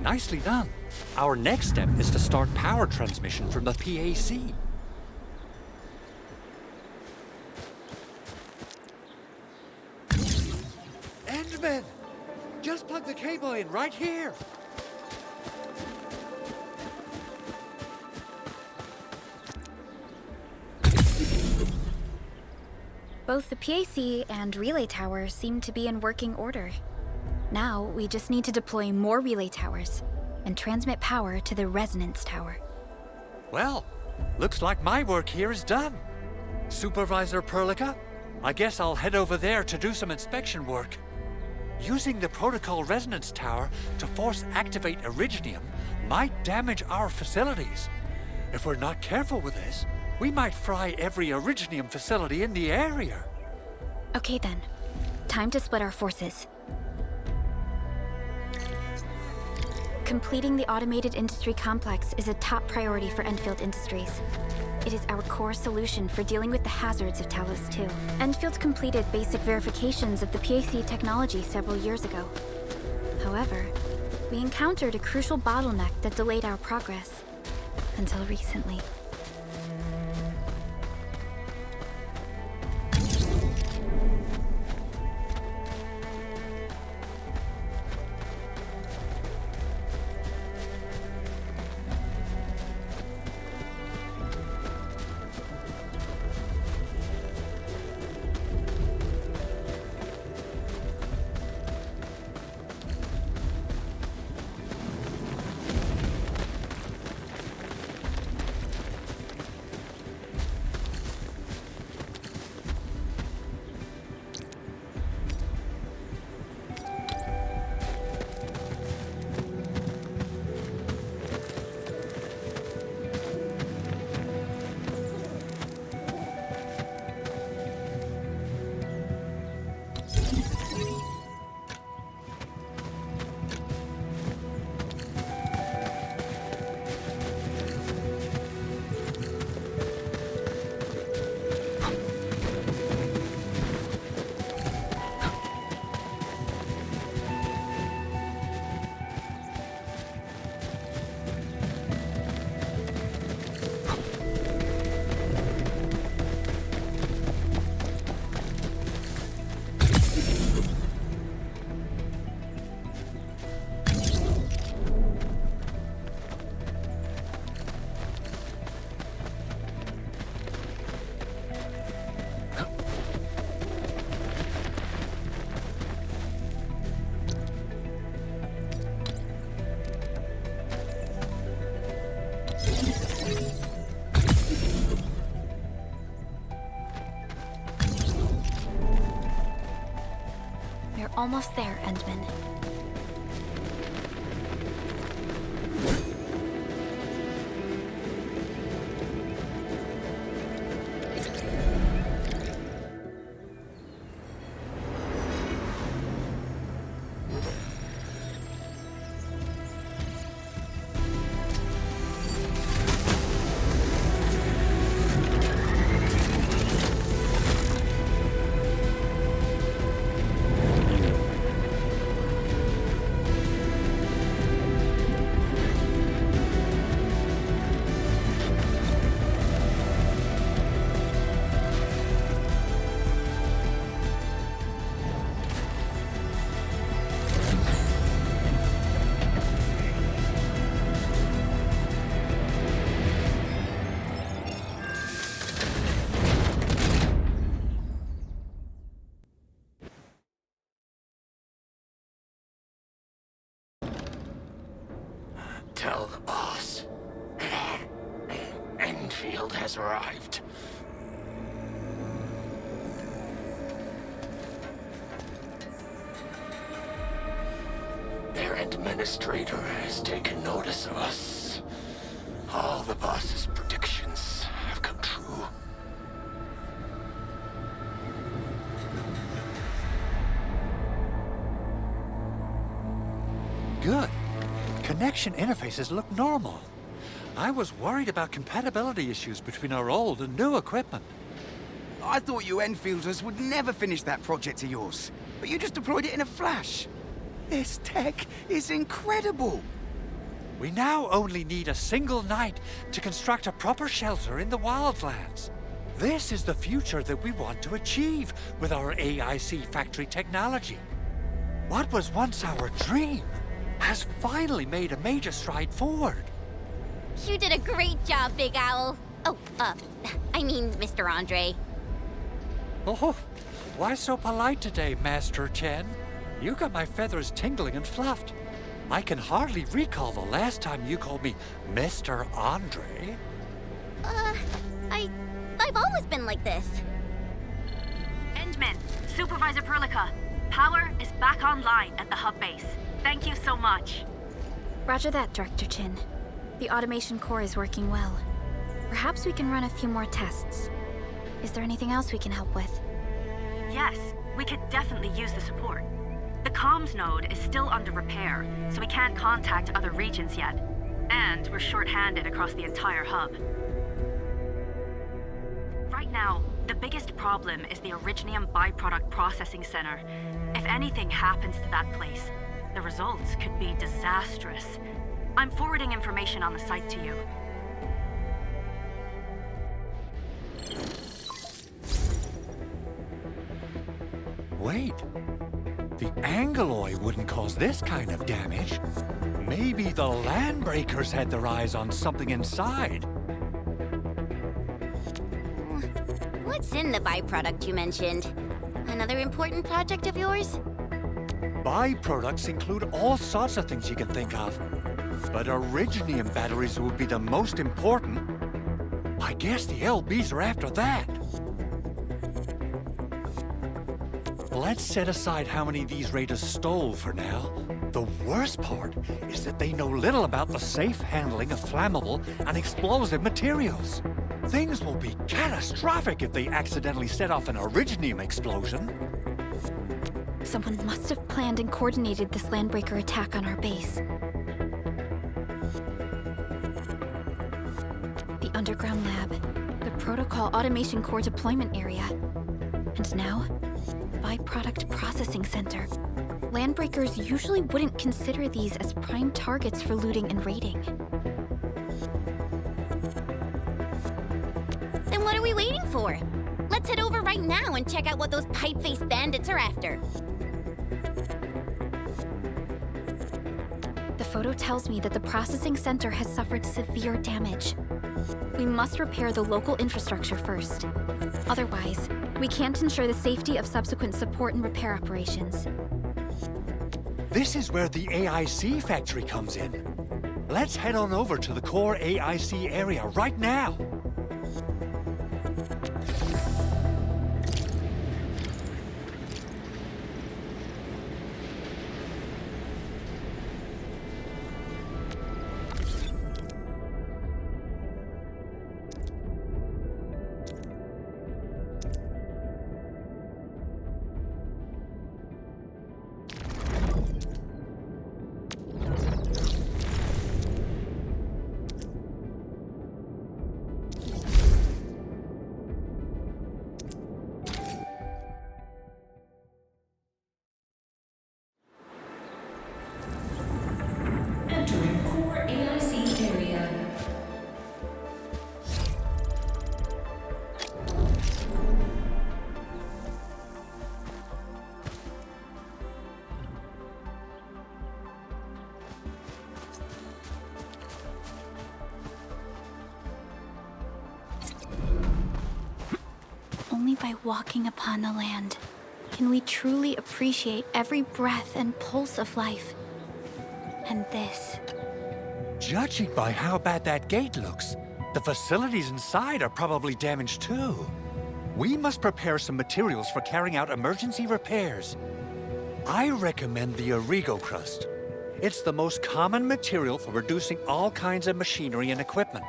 Speaker 8: Nicely done. Our next step is to start power transmission from the PAC. Endman! Just plug the cable in right here.
Speaker 5: Both the PAC and relay tower seem to be in working order. Now, we just need to deploy more relay towers and transmit power to the resonance tower.
Speaker 8: Well, Looks like my work here is done. Supervisor Perlica, I guess I'll head over there to do some inspection work. Using the protocol resonance tower to force activate Originium might damage our facilities. If we're not careful with this, we might fry every Originium facility in the area.
Speaker 5: Okay then. Time to split our forces. Completing the automated industry complex is a top priority for Endfield Industries. It is our core solution for dealing with the hazards of Talos 2. Endfield completed basic verifications of the PAC technology several years ago. However, we encountered a crucial bottleneck that delayed our progress. Until recently. Almost there, Endman.
Speaker 12: Tell the boss. Enfield has arrived. Their administrator has taken notice of us. All the boss's predictions have come true.
Speaker 8: Good. Connection interfaces look normal. I was worried about compatibility issues between our old and new equipment.
Speaker 3: I thought you Enfielders would never finish that project of yours, but you just deployed it in a flash. This tech is incredible.
Speaker 8: We now only need a single night to construct a proper shelter in the wildlands. This is the future that we want to achieve with our AIC factory technology. What was once our dream has finally made a major stride forward.
Speaker 9: You did a great job, Big Owl. Oh, I mean, Mr. Andre.
Speaker 8: Oh, why so polite today, Master Chen? You got my feathers tingling and fluffed. I can hardly recall the last time you called me Mr. Andre.
Speaker 9: I've always been like this.
Speaker 6: Endman, Supervisor Perlica, power is back online at the hub base. Thank you so much.
Speaker 5: Roger that, Director Chin. The automation core is working well. Perhaps we can run a few more tests. Is there anything else we can help with?
Speaker 6: Yes, we could definitely use the support. The comms node is still under repair, so we can't contact other regions yet. And we're short-handed across the entire hub. Right now, the biggest problem is the Originium byproduct processing center. If anything happens to that place, the results could be disastrous. I'm forwarding information on the site to you.
Speaker 8: Wait. The Angeloy wouldn't cause this kind of damage. Maybe the Landbreakers had their eyes on something inside.
Speaker 9: What's in the byproduct you mentioned? Another important project of yours?
Speaker 8: Byproducts include all sorts of things you can think of. But Originium batteries would be the most important. I guess the LBs are after that. Let's set aside how many these raiders stole for now. The worst part is that they know little about the safe handling of flammable and explosive materials. Things will be catastrophic if they accidentally set off an Originium explosion.
Speaker 5: Someone must have planned and coordinated this Landbreaker attack on our base. The underground lab, the protocol automation core deployment area, and now, byproduct processing center. Landbreakers usually wouldn't consider these as prime targets for looting and raiding.
Speaker 9: Then what are we waiting for? Let's head over right now and check out what those pipe-faced bandits are after.
Speaker 5: The photo tells me that the processing center has suffered severe damage. We must repair the local infrastructure first. Otherwise, we can't ensure the safety of subsequent support and repair operations.
Speaker 8: This is where the AIC factory comes in. Let's head on over to the core AIC area right now.
Speaker 13: Entering core AIC area.
Speaker 5: Only by walking upon the land can we truly appreciate every breath and pulse of life. And this.
Speaker 8: Judging by how bad that gate looks, the facilities inside are probably damaged too. We must prepare some materials for carrying out emergency repairs. I recommend the Origo crust. It's the most common material for producing all kinds of machinery and equipment.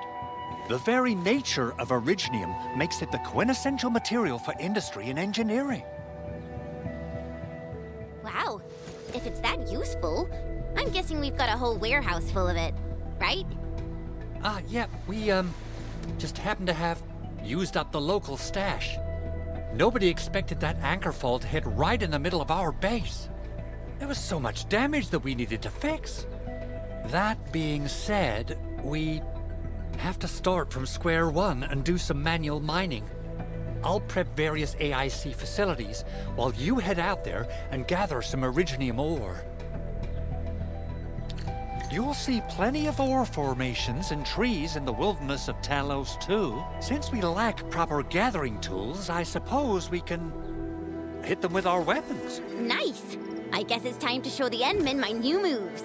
Speaker 8: The very nature of Originium makes it the quintessential material for industry and engineering.
Speaker 9: Wow, if it's that useful, I'm guessing we've got a whole warehouse full of it, right?
Speaker 8: Yeah, we, just happen to have used up the local stash. Nobody expected that anchor fall to hit right in the middle of our base. There was so much damage that we needed to fix. That being said, we have to start from square one and do some manual mining. I'll prep various AIC facilities while you head out there and gather some Originium ore. You'll see plenty of ore formations and trees in the wilderness of Talos too. Since we lack proper gathering tools, I suppose we can hit them with our weapons.
Speaker 9: Nice! I guess it's time to show the Endmen my new moves.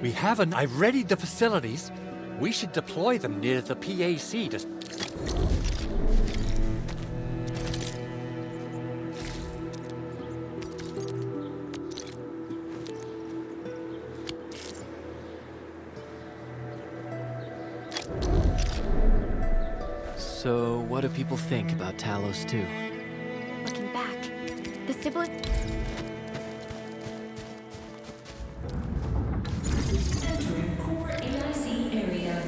Speaker 8: I've readied the facilities. We should deploy them near the PAC to...
Speaker 2: So, what do people think about Talos 2?
Speaker 5: Looking back, the siblings...
Speaker 13: Entering core AIC area.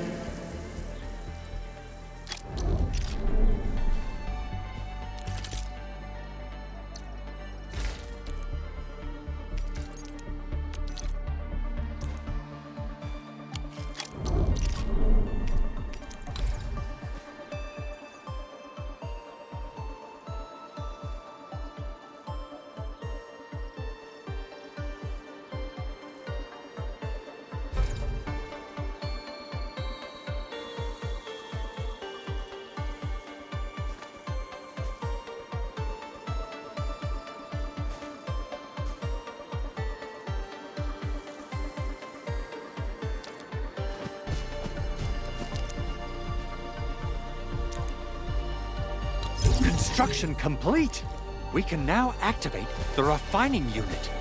Speaker 8: Construction complete! We can now activate the refining unit.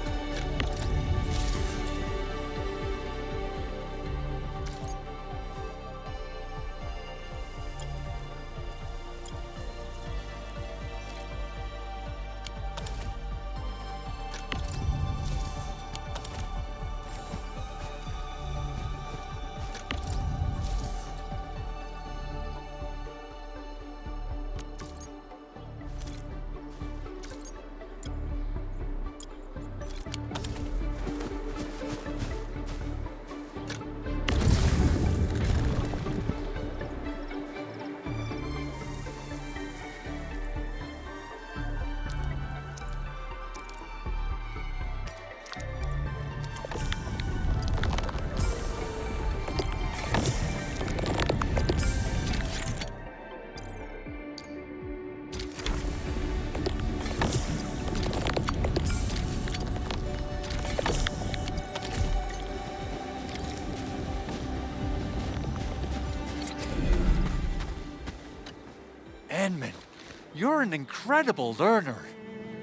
Speaker 8: You're an incredible learner.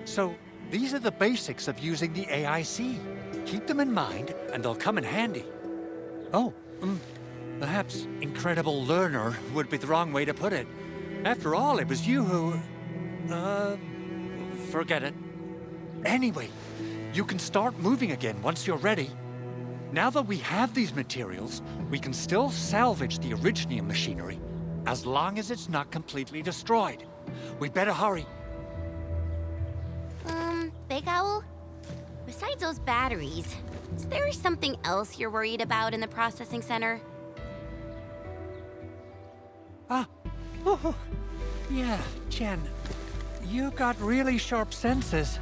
Speaker 8: So, these are the basics of using the AIC. Keep them in mind, and they'll come in handy. Oh, perhaps incredible learner would be the wrong way to put it. After all, it was you who... forget it. Anyway, you can start moving again once you're ready. Now that we have these materials, we can still salvage the Originium machinery, as long as it's not completely destroyed. We'd better hurry.
Speaker 9: Big Owl? Besides those batteries, is there something else you're worried about in the processing center?
Speaker 8: Yeah, Jen. You got really sharp senses.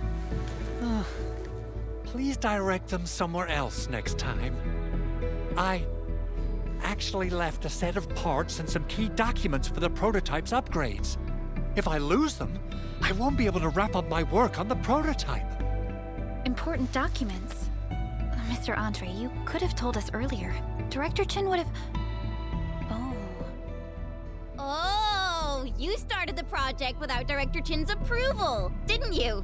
Speaker 8: Please direct them somewhere else next time. I actually left a set of parts and some key documents for the prototype's upgrades. If I lose them, I won't be able to wrap up my work on the prototype.
Speaker 5: Important documents. Mr. Andre, you could have told us earlier. Director Chin would have...
Speaker 9: Oh, you started the project without Director Chin's approval, didn't you?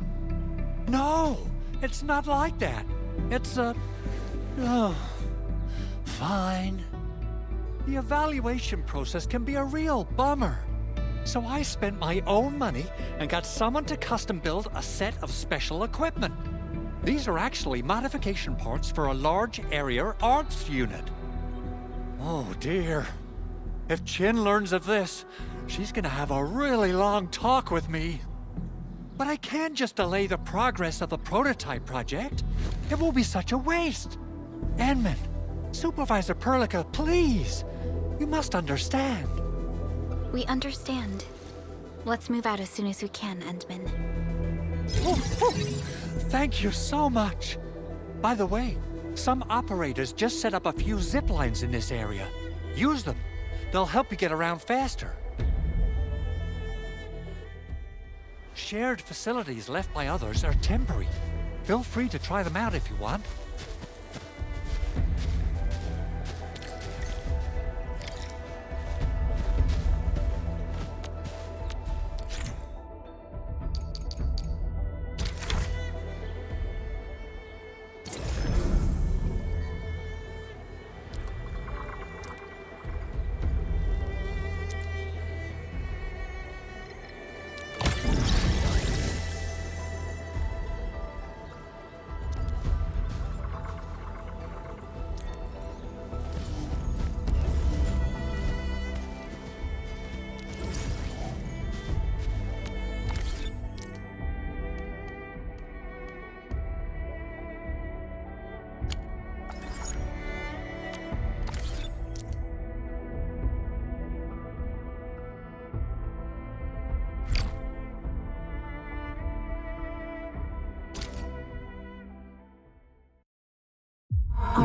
Speaker 8: No, it's not like that. It's fine. The evaluation process can be a real bummer. So I spent my own money and got someone to custom build a set of special equipment. These are actually modification parts for a large area arts unit. Oh dear. If Chin learns of this, she's gonna have a really long talk with me. But I can't just delay the progress of the prototype project. It will be such a waste. Enman, Supervisor Perlica, please. You must understand.
Speaker 5: We understand. Let's move out as soon as we can, Endman.
Speaker 8: Thank you so much. By the way, some operators just set up a few zip lines in this area. Use them. They'll help you get around faster. Shared facilities left by others are temporary. Feel free to try them out if you want.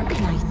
Speaker 1: Arknight.